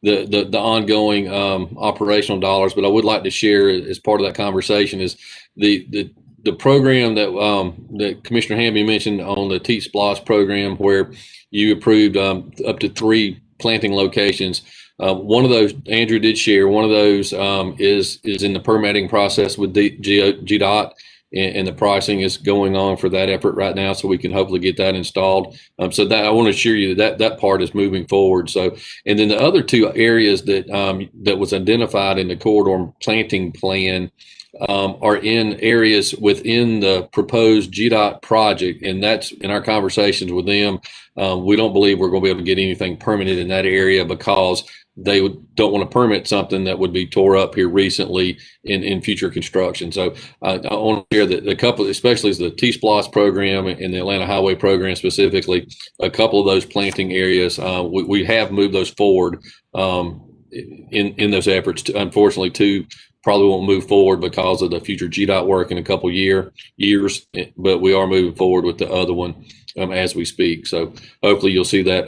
the ongoing operational dollars, but I would like to share as part of that conversation is the program that Commissioner Hamby mentioned on the T-SPLOST program, where you approved up to 3 planting locations. One of those, Andrew did share, one of those is in the permitting process with GDOT. And the pricing is going on for that effort right now, so we can hopefully get that installed. So that I want to assure you that part is moving forward. So, and then the other 2 areas that was identified in the corridor planting plan are in areas within the proposed GDOT project, and that's in our conversations with them. We don't believe we're going to be able to get anything permitted in that area because they don't want to permit something that would be tore up here recently in future construction. So I want to hear that a couple, especially as the T-SPLOST program and the Atlanta Highway program specifically, a couple of those planting areas, we have moved those forward in those efforts. Unfortunately, 2 probably won't move forward because of the future GDOT work in a couple years, but we are moving forward with the other one as we speak. So hopefully you'll see that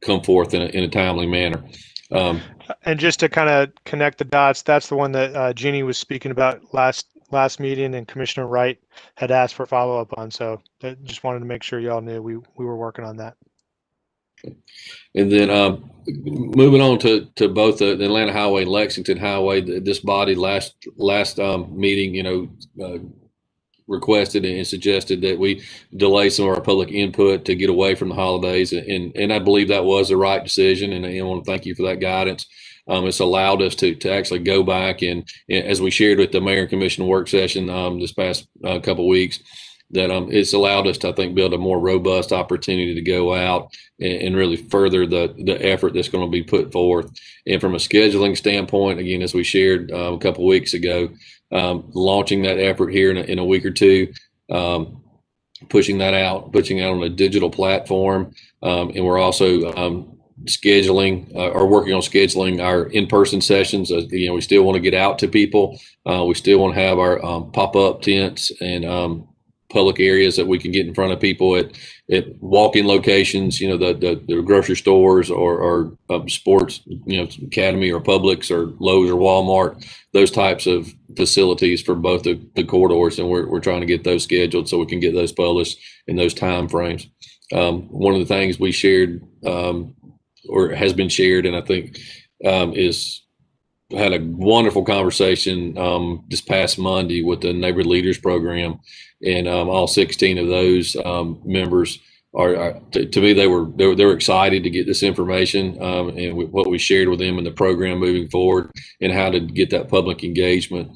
come forth in a timely manner. And just to kind of connect the dots, that's the one that Jeannie was speaking about last meeting, and Commissioner Wright had asked for follow-up on. So I just wanted to make sure y'all knew we were working on that. And then moving on to both the Atlanta Highway and Lexington Highway, this body last meeting, requested and suggested that we delay some of our public input to get away from the holidays, and I believe that was the right decision, and I want to thank you for that guidance. It's allowed us to actually go back and as we shared with the Mayor and Commission work session this past couple of weeks, that it's allowed us to, I think, build a more robust opportunity to go out and really further the effort that's going to be put forth. And from a scheduling standpoint, again, as we shared a couple of weeks ago, launching that effort here in a week or two, pushing that out on a digital platform, and we're also scheduling or working on scheduling our in-person sessions. We still want to get out to people. We still want to have our pop-up tents and public areas that we can get in front of people at walk-in locations, the grocery stores or sports, Academy or Publix or Lowe's or Walmart, those types of facilities for both the corridors. And we're trying to get those scheduled so we can get those published in those time frames. One of the things we shared or has been shared, and I think is had a wonderful conversation this past Monday with the Neighborhood Leaders Program, and all 16 of those members are to me they were excited to get this information and what we shared with them in the program moving forward and how to get that public engagement.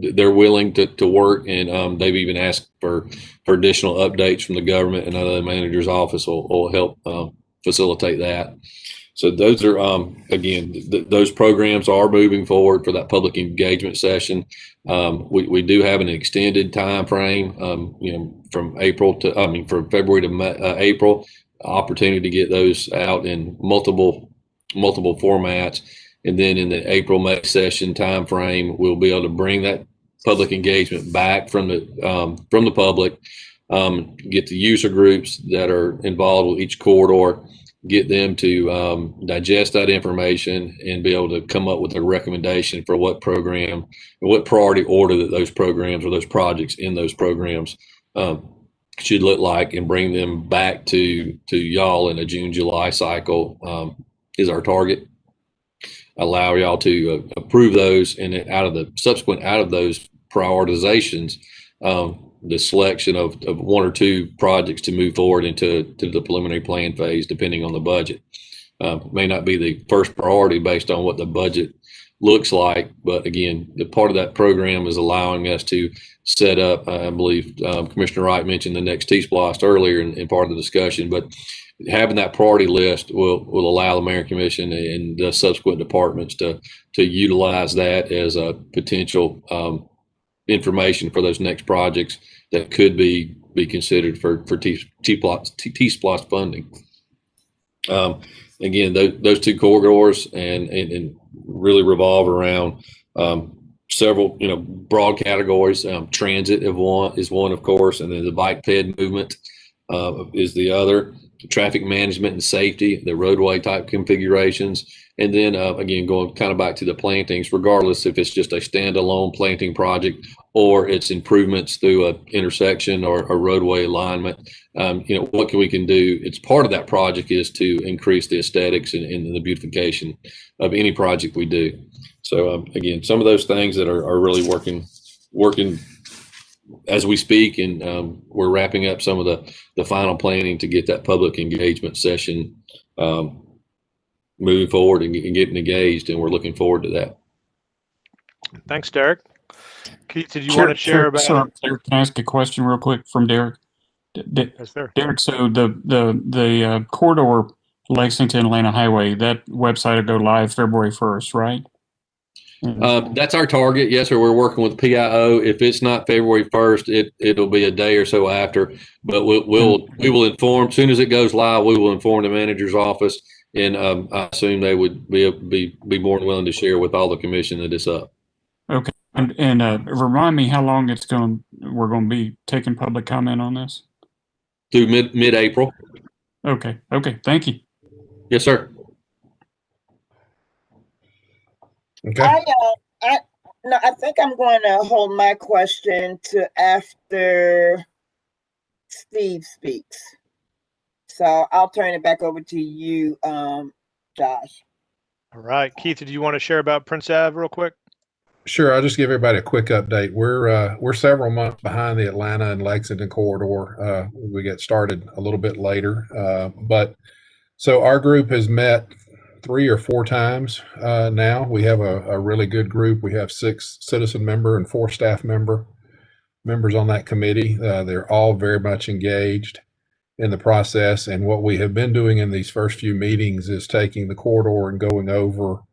They're willing to work, and they've even asked for additional updates from the government, and the manager's office will help facilitate that. So those are, those programs are moving forward for that public engagement session. We do have an extended time frame, from February to April, opportunity to get those out in multiple formats. And then in the April-May session time frame, we'll be able to bring that public engagement back from the public, get the user groups that are involved with each corridor, get them to digest that information and be able to come up with a recommendation for what program or what priority order that those programs or those projects in those programs should look like, and bring them back to y'all in a June-July cycle is our target. Allow y'all to approve those, and out of those prioritizations, the selection of one or two projects to move forward into the preliminary plan phase, depending on the budget. May not be the first priority based on what the budget looks like, but again, the part of that program is allowing us to set up, I believe Commissioner Wright mentioned the next T-Splost earlier in part of the discussion, but having that priority list will allow the Mayor and Commission and the subsequent departments to utilize that as a potential information for those next projects that could be considered for T-Splost funding. Again, those two corridors and really revolve around several broad categories. Transit is one, of course, and then the bike ped movement is the other. Traffic management and safety, the roadway type configurations, and then again, going kind of back to the plantings, regardless if it's just a standalone planting project or it's improvements through an intersection or a roadway alignment. What we can do, it's part of that project is to increase the aesthetics and the beautification of any project we do. So again, some of those things that are really working as we speak, and we're wrapping up some of the final planning to get that public engagement session moving forward and getting engaged, and we're looking forward to that. Thanks, Derek. Keith, did you want to share about? Sorry, can I ask a question real quick from Derek? Yes, sir. Derek, so the corridor Lexington Atlanta Highway, that website will go live February 1st, right? That's our target. Yes, sir. We're working with PIO. If it's not February 1st, it'll be a day or so after. But we will inform as soon as it goes live. We will inform the manager's office, and I assume they would be more than willing to share with all the commission that it's up. Okay, and remind me how long we're going to be taking public comment on this? Through mid-April. Okay. Thank you. Yes, sir. Okay. I think I'm going to hold my question to after Steve speaks. So I'll turn it back over to you, Josh. All right, Keith, did you want to share about Prince Ave real quick? Sure. I'll just give everybody a quick update. We're several months behind the Atlanta and Lexington corridor. We get started a little bit later, but So our group has met 3 or 4 times now. We have a really good group. We have 6 citizen member and 4 staff members on that committee. They're all very much engaged in the process. And what we have been doing in these first few meetings is taking the corridor and going over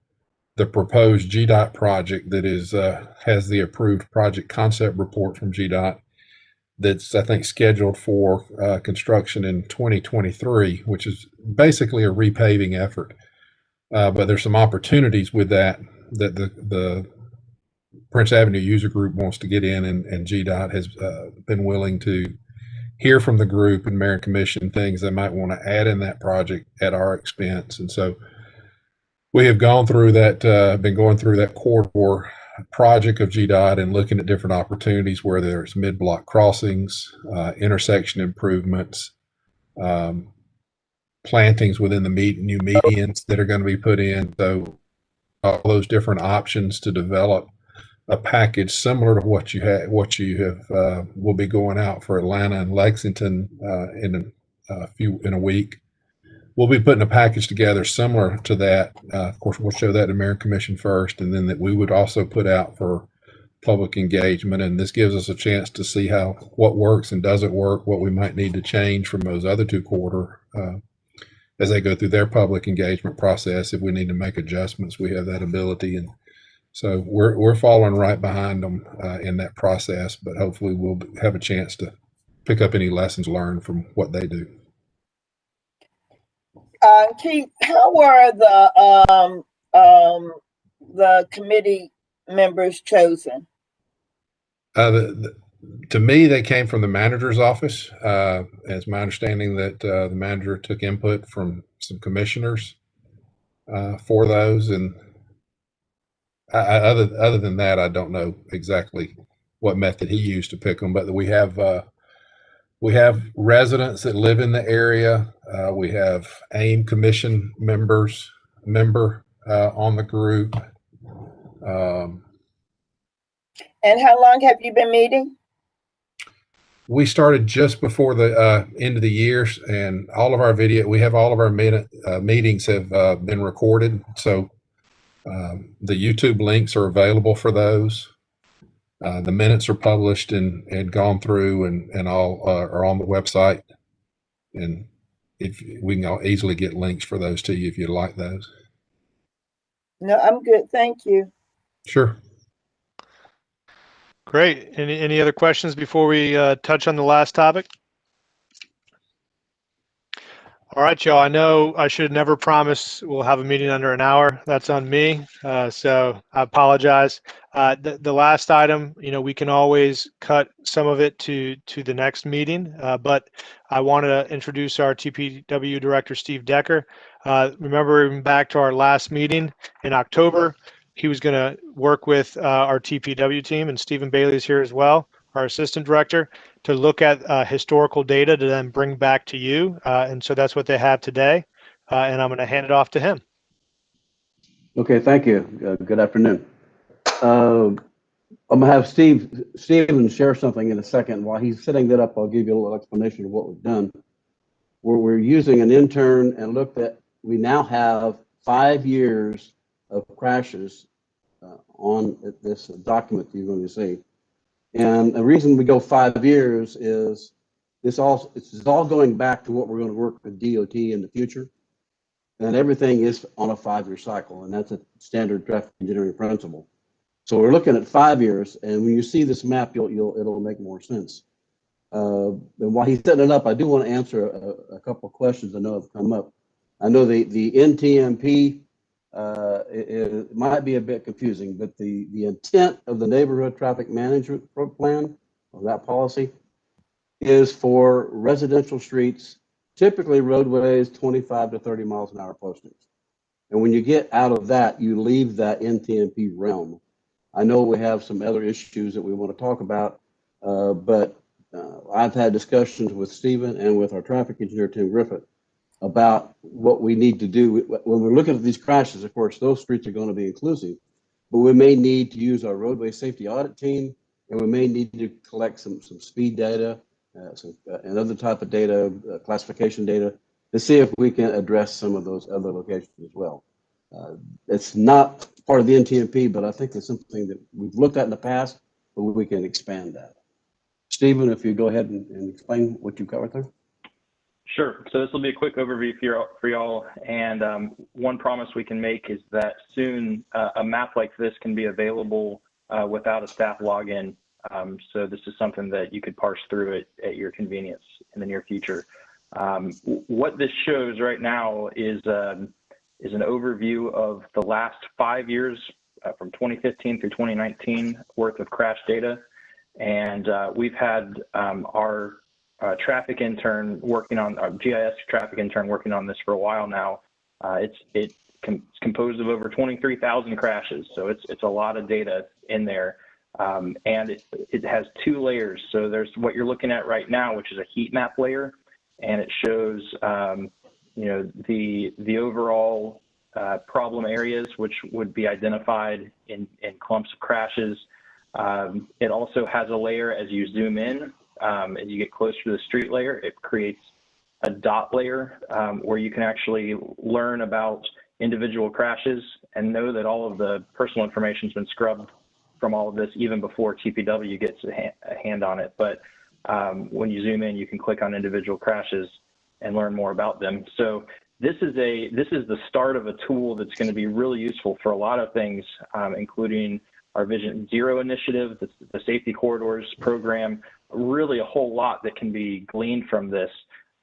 the proposed GDOT project that is has the approved project concept report from GDOT that's, I think, scheduled for construction in 2023, which is basically a repaving effort. But there's some opportunities with that the Prince Avenue User Group wants to get in, and GDOT has been willing to hear from the group and Mayor and Commission things they might want to add in that project at our expense. And so we have gone through that, been going through that corridor project of GDOT and looking at different opportunities where there's mid-block crossings, intersection improvements, plantings within the new medians that are going to be put in. So all those different options to develop a package similar to what you have will be going out for Atlanta and Lexington in a week. We'll be putting a package together similar to that. Of course, we'll show that to Mayor and Commission first, and then that we would also put out for public engagement. And this gives us a chance to see what works and doesn't work, what we might need to change from those other 2 quarter as they go through their public engagement process. If we need to make adjustments, we have that ability. And so we're following right behind them in that process, but hopefully we'll have a chance to pick up any lessons learned from what they do. Keith, how were the committee members chosen? To me, they came from the manager's office. It's my understanding that the manager took input from some commissioners for those, and other than that, I don't know exactly what method he used to pick them. But we have residents that live in the area. We have AIM Commission member on the group. And how long have you been meeting? We started just before the end of the year, and all of our meetings have been recorded. So the YouTube links are available for those. The minutes are published and gone through, and all are on the website. And if we can easily get links for those to you if you'd like those. No, I'm good. Thank you. Sure. Great. Any other questions before we touch on the last topic? All right, y'all. I know I should never promise we'll have a meeting under an hour. That's on me. So I apologize. The last item, we can always cut some of it to the next meeting, but I want to introduce our TPW Director, Steve Decker. Remember back to our last meeting in October, he was going to work with our TPW team, and Stephen Bailey is here as well, our Assistant Director, to look at historical data to then bring back to you. And so that's what they have today. And I'm going to hand it off to him. Okay, thank you. Good afternoon. I'm going to have Stephen share something in a second. While he's setting that up, I'll give you a little explanation of what we've done. We're using an intern and looked at, we now have 5 years of crashes on this document that you're going to see. And the reason we go 5 years is it's all going back to what we're going to work with DOT in the future. And everything is on a 5-year cycle, and that's a standard traffic engineering principle. So we're looking at 5 years, and when you see this map, it'll make more sense. And while he's setting it up, I do want to answer a couple of questions I know have come up. I know the NTMP, it might be a bit confusing, but the intent of the neighborhood traffic management plan, or that policy, is for residential streets, typically roadways, 25 to 30 miles an hour postings. And when you get out of that, you leave that NTMP realm. I know we have some other issues that we want to talk about, but I've had discussions with Stephen and with our traffic engineer, Tim Griffith, about what we need to do. When we're looking at these crashes, of course, those streets are going to be inclusive, but we may need to use our roadway safety audit team, and we may need to collect some speed data and other type of data, classification data, to see if we can address some of those other locations as well. It's not part of the NTMP, but I think it's something that we've looked at in the past, but we can expand that. Stephen, if you go ahead and explain what you covered there. Sure. So this will be a quick overview for y'all. And one promise we can make is that soon a map like this can be available without a staff login. So this is something that you could parse through it at your convenience in the near future. What this shows right now is an overview of the last 5 years from 2015 through 2019 worth of crash data. And we've had our traffic intern working on our GIS traffic intern working on this for a while now. It's composed of over 23,000 crashes, so it's a lot of data in there, and it has 2 layers. So there's what you're looking at right now, which is a heat map layer, and it shows the overall problem areas, which would be identified in clumps of crashes. It also has a layer as you zoom in. As you get closer to the street layer, it creates a dot layer where you can actually learn about individual crashes and know that all of the personal information has been scrubbed from all of this even before TPW gets a hand on it. But when you zoom in, you can click on individual crashes and learn more about them. So this is the start of a tool that's going to be really useful for a lot of things, including our Vision Zero initiative, the safety corridors program, really a whole lot that can be gleaned from this.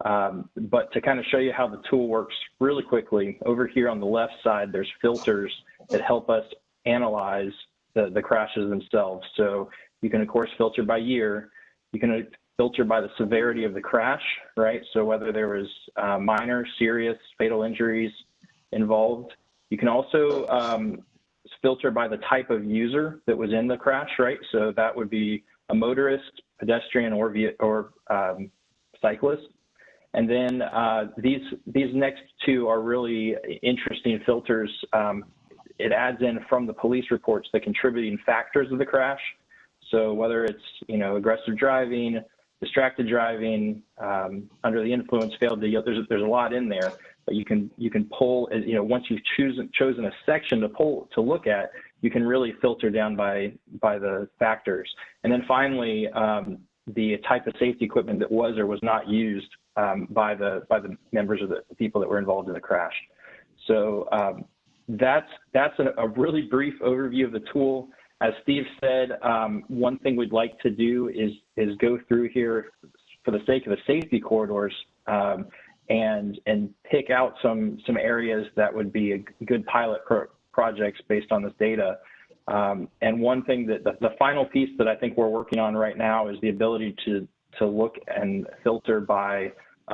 But to kind of show you how the tool works really quickly, over here on the left side, there's filters that help us analyze the crashes themselves. So you can, of course, filter by year. You can filter by the severity of the crash, right? So whether there was minor, serious, fatal injuries involved. You can also filter by the type of user that was in the crash, right? So that would be a motorist, pedestrian, or cyclist. And then these next 2 are really interesting filters. It adds in from the police reports the contributing factors of the crash. So whether it's aggressive driving, distracted driving, under the influence, failed to yield, there's a lot in there. But you can pull, once you've chosen a section to look at, you can really filter down by the factors. And then finally, the type of safety equipment that was or was not used by the members of the people that were involved in the crash. So that's a really brief overview of the tool. As Steve said, one thing we'd like to do is go through here for the sake of the safety corridors and pick out some areas that would be a good pilot projects based on this data. And one thing that the final piece that I think we're working on right now is the ability to look and filter by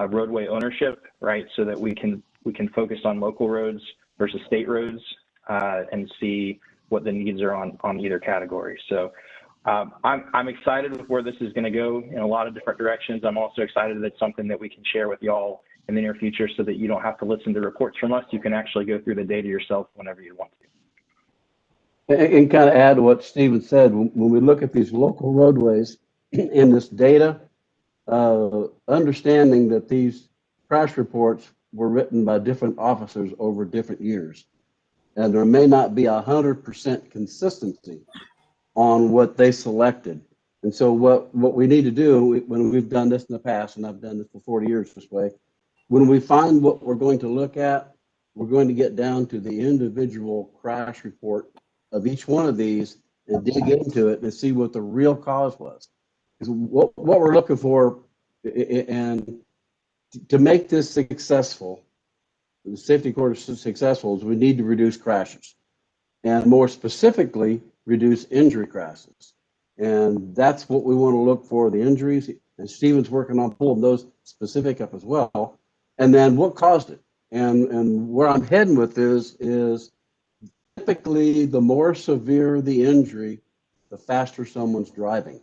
roadway ownership, right? So that we can focus on local roads versus state roads and see what the needs are on either category. So I'm excited with where this is going to go in a lot of different directions. I'm also excited that it's something that we can share with y'all in the near future so that you don't have to listen to reports from us. You can actually go through the data yourself whenever you want to. And kind of add to what Stephen said, when we look at these local roadways in this data, understanding that these crash reports were written by different officers over different years. And there may not be 100% consistency on what they selected. And so what we need to do, when we've done this in the past, and I've done this for 40 years this way, when we find what we're going to look at, we're going to get down to the individual crash report of each one of these and dig into it and see what the real cause was. Because what we're looking for, and to make this successful, the safety course successful, is we need to reduce crashes, and more specifically, reduce injury crashes. And that's what we want to look for, the injuries. And Stephen's working on pulling those specific up as well. And then what caused it? And where I'm heading with this is typically the more severe the injury, the faster someone's driving,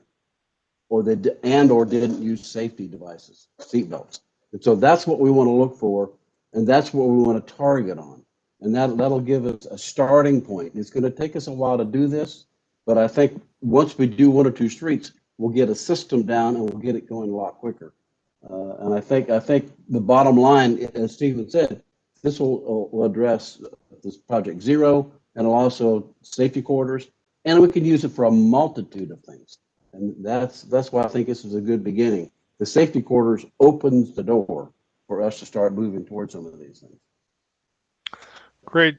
or they didn't use safety devices, seatbelts. And so that's what we want to look for, and that's what we want to target on. And that'll give us a starting point. It's going to take us a while to do this, but I think once we do 1 or 2 streets, we'll get a system down and we'll get it going a lot quicker. And I think the bottom line, as Stephen said, this will address this Project Zero, and also safety corridors, and we can use it for a multitude of things. And that's why I think this is a good beginning. The safety corridors opens the door for us to start moving towards some of these things. Great,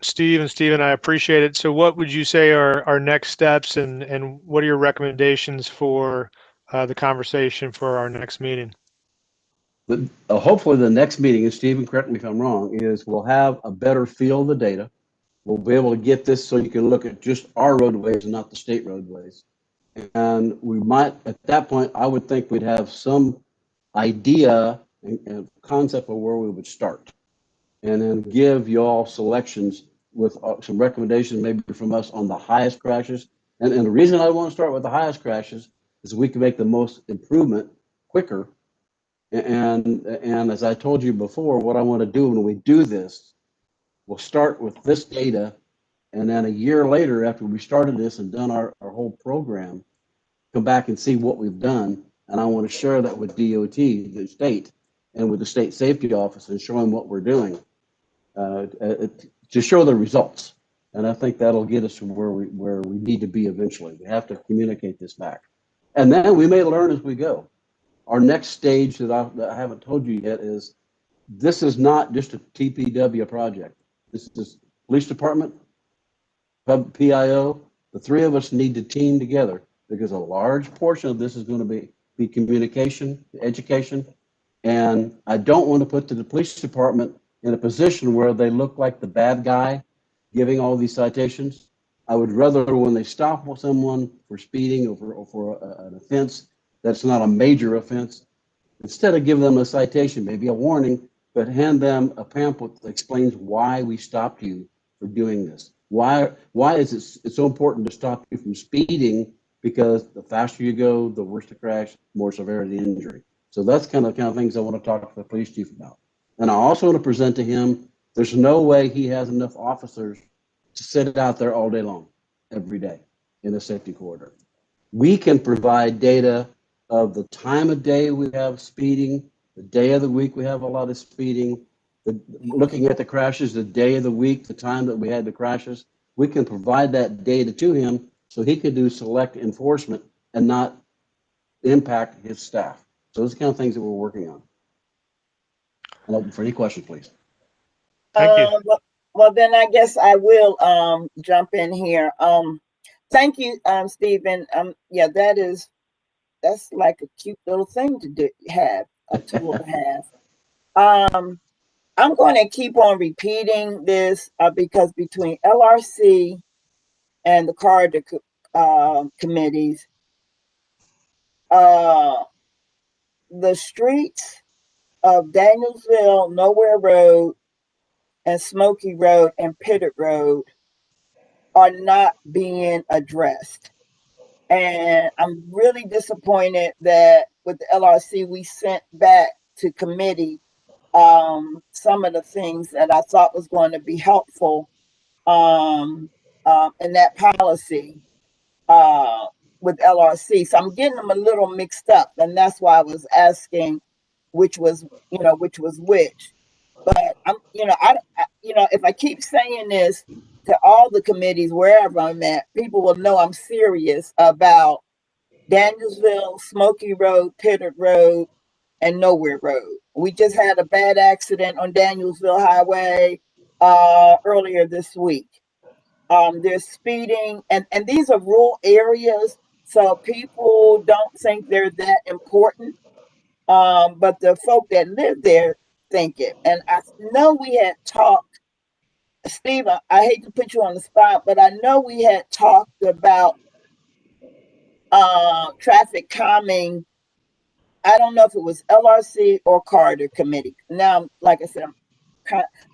Steve and Stephen, I appreciate it. So what would you say are our next steps, and what are your recommendations for the conversation for our next meeting? Hopefully the next meeting, and Stephen, correct me if I'm wrong, is we'll have a better feel of the data. We'll be able to get this so you can look at just our roadways and not the state roadways. And we might, at that point, I would think we'd have some idea and concept of where we would start. And then give y'all selections with some recommendations maybe from us on the highest crashes. And the reason I want to start with the highest crashes is we can make the most improvement quicker. And as I told you before, what I want to do when we do this, we'll start with this data, and then a year later, after we started this and done our whole program, come back and see what we've done. And I want to share that with DOT, the state, and with the state safety office, and show them what we're doing to show the results. And I think that'll get us to where we need to be eventually. We have to communicate this back, and then we may learn as we go. Our next stage that I haven't told you yet is this is not just a TPW project. This is police department, PIO. The three of us need to team together because a large portion of this is going to be communication, education, and I don't want to put the police department in a position where they look like the bad guy giving all these citations. I would rather when they stop someone for speeding or for an offense that's not a major offense, instead of giving them a citation, maybe a warning, but hand them a pamphlet that explains why we stopped you for doing this. Why is it so important to stop you from speeding? Because the faster you go, the worse the crash, more severity injury. So that's kind of things I want to talk to the police chief about. And I also want to present to him, there's no way he has enough officers to sit out there all day long, every day in a safety corridor. We can provide data of the time of day we have speeding, the day of the week we have a lot of speeding, looking at the crashes, the day of the week, the time that we had the crashes. We can provide that data to him so he can do select enforcement and not impact his staff. So those are the kind of things that we're working on. I'm open for any questions, please. Thank you. Well, then I guess I will jump in here. Thank you, Stephen. Yeah, that's like a cute little thing to have, a tool to have. I'm going to keep on repeating this because between LRC and the corridor committees, the streets of Danielsville, Nowhere Road, and Smoky Road and Pittard Road are not being addressed. And I'm really disappointed that with the LRC, we sent back to committee some of the things that I thought was going to be helpful in that policy with LRC. So I'm getting them a little mixed up, and that's why I was asking which was which. But if I keep saying this to all the committees wherever I'm at, people will know I'm serious about Danielsville, Smoky Road, Pittard Road, and Nowhere Road. We just had a bad accident on Danielsville Highway earlier this week. There's speeding, and these are rural areas, so people don't think they're that important. But the folk that live there think it. And I know we had talked, Steve, I hate to put you on the spot, but I know we had talked about traffic calming. I don't know if it was LRC or corridor committee. Now, like I said,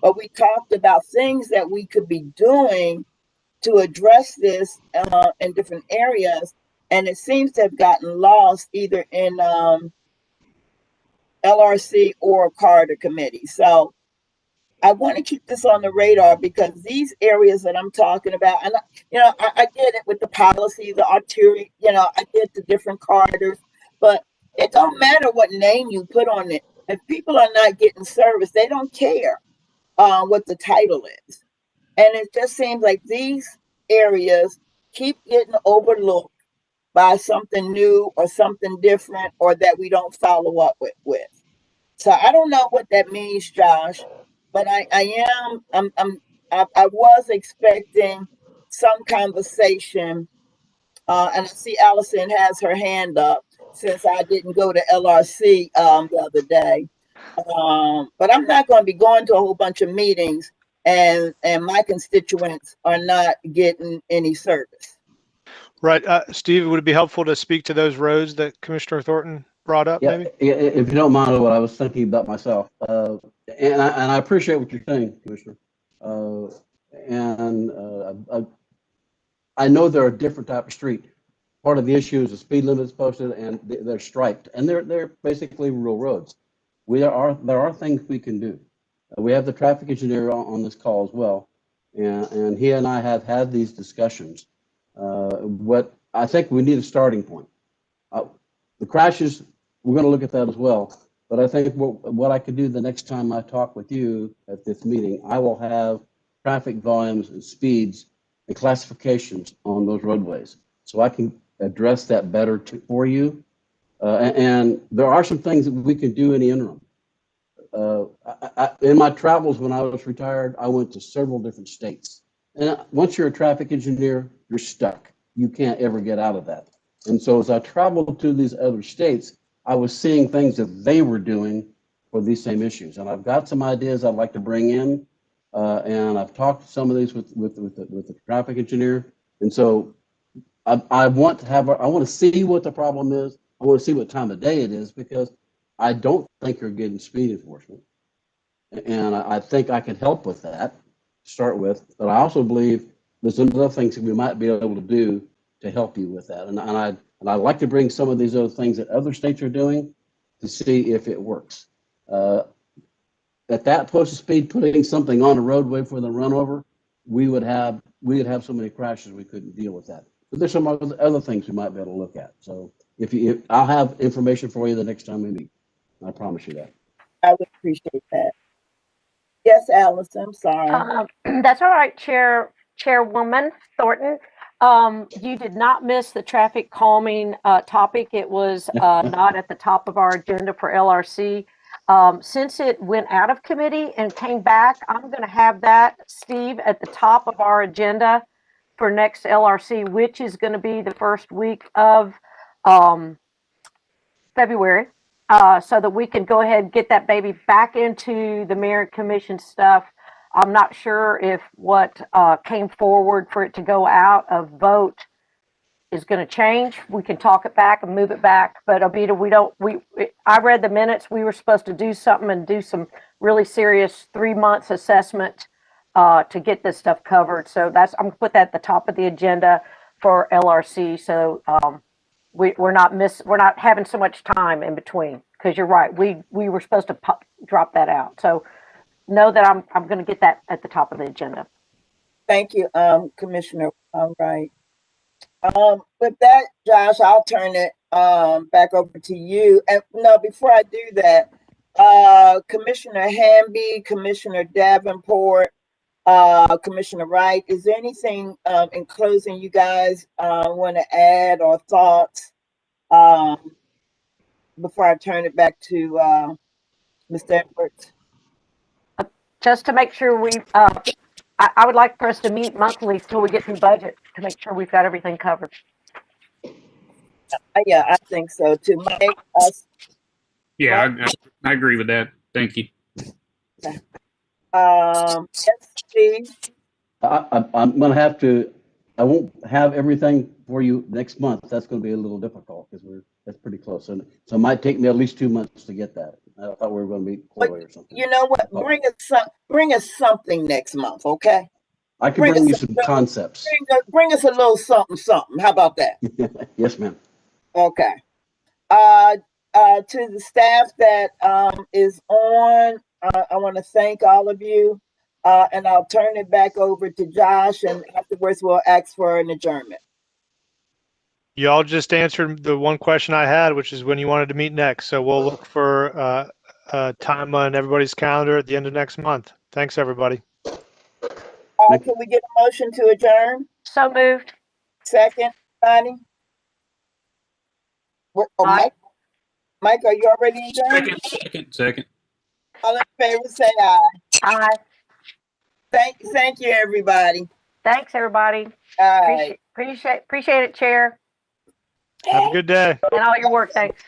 but we talked about things that we could be doing to address this in different areas, and it seems to have gotten lost either in LRC or corridor committee. So I want to keep this on the radar because these areas that I'm talking about, and I get it with the policy, the arterial, I get the different corridors, but It don't matter what name you put on it. If people are not getting service, they don't care what the title is. And it just seems like these areas keep getting overlooked by something new or something different or that we don't follow up with. So I don't know what that means, Josh, but I was expecting some conversation, and I see Allison has her hand up since I didn't go to LRC the other day. But I'm not going to be going to a whole bunch of meetings and my constituents are not getting any service. Right. Steve, would it be helpful to speak to those roads that Commissioner Thornton brought up, Yeah, maybe? if you don't mind what I was thinking about myself, and I appreciate what you're saying, Commissioner. And I know there are different type of street. Part of the issue is the speed limit is posted and they're striped, and they're basically rural roads. There are things we can do. We have the traffic engineer on this call as well, and he and I have had these discussions. What I think we need a starting point. The crashes, we're going to look at that as well. But I think what I could do the next time I talk with you at this meeting, I will have traffic volumes and speeds and classifications on those roadways, so I can address that better for you. And there are some things that we can do in the interim. In my travels when I was retired, I went to several different states. And once you're a traffic engineer, you're stuck. You can't ever get out of that. And so as I traveled to these other states, I was seeing things that they were doing for these same issues. And I've got some ideas I'd like to bring in. And I've talked to some of these with the traffic engineer. And so I want to see what the problem is. I want to see what time of day it is, because I don't think you're getting speed enforcement. And I think I can help with that to start with. But I also believe there's some other things that we might be able to do to help you with that. And I'd like to bring some of these other things that other states are doing to see if it works. At that posted speed, putting something on a roadway for the run over, we would have so many crashes we couldn't deal with that. But there's some other things we might be able to look at. So if I'll have information for you the next time we meet. I promise you that. I would appreciate that. Yes, Alice, I'm sorry. That's all right, Chairwoman Thornton. You did not miss the traffic calming topic. It was not at the top of our agenda for LRC. Since it went out of committee and came back, I'm going to have that, Steve, at the top of our agenda for next LRC, which is going to be the first week of February, so that we can go ahead and get that baby back into the Merit Commission stuff. I'm not sure if what came forward for it to go out of vote is going to change. We can talk it back and move it back. But Abita, I read the minutes. We were supposed to do something and do some really serious 3 months assessment to get this stuff covered. So I'm gonna put that at the top of the agenda for LRC. So we're not having so much time in between, because you're right. We were supposed to drop that out. So know that I'm going to get that at the top of the agenda. Thank you, Commissioner. All right. With that, Josh, I'll turn it back over to you. And no, before I do that, Commissioner Hamby, Commissioner Davenport, Commissioner Wright, is there anything in closing you guys want to add or thoughts before I turn it back to Mr. Edwards? Just to make sure I would like for us to meet monthly till we get through budget to make sure we've got everything covered. Yeah, I think so too. Mike? Yeah, I agree with that. Thank you. Okay. Yes, Steve? I'm going to have to, I won't have everything for you next month. That's going to be a little difficult because that's pretty close. And so it might take me at least 2 months to get that. I thought we were going to meet quarterly or something. You know what? Bring us something next month, okay? I can bring you some concepts. Bring us a little something. How about that? Yes, ma'am. Okay. To the staff that is on, I want to thank all of you. And I'll turn it back over to Josh, and afterwards we'll ask for an adjournment. Y'all just answered the one question I had, which is when you wanted to meet next. So we'll look for time on everybody's calendar at the end of next month. Thanks, everybody. Can we get a motion to adjourn? So moved. Second, Bonnie? Oh, Aye. Mike, are you already adjourned? Second. All in favor, say aye. Aye. Thank you, everybody. Thanks, everybody. All right. Appreciate it, Chair, Have a good day. and all your work. Thanks.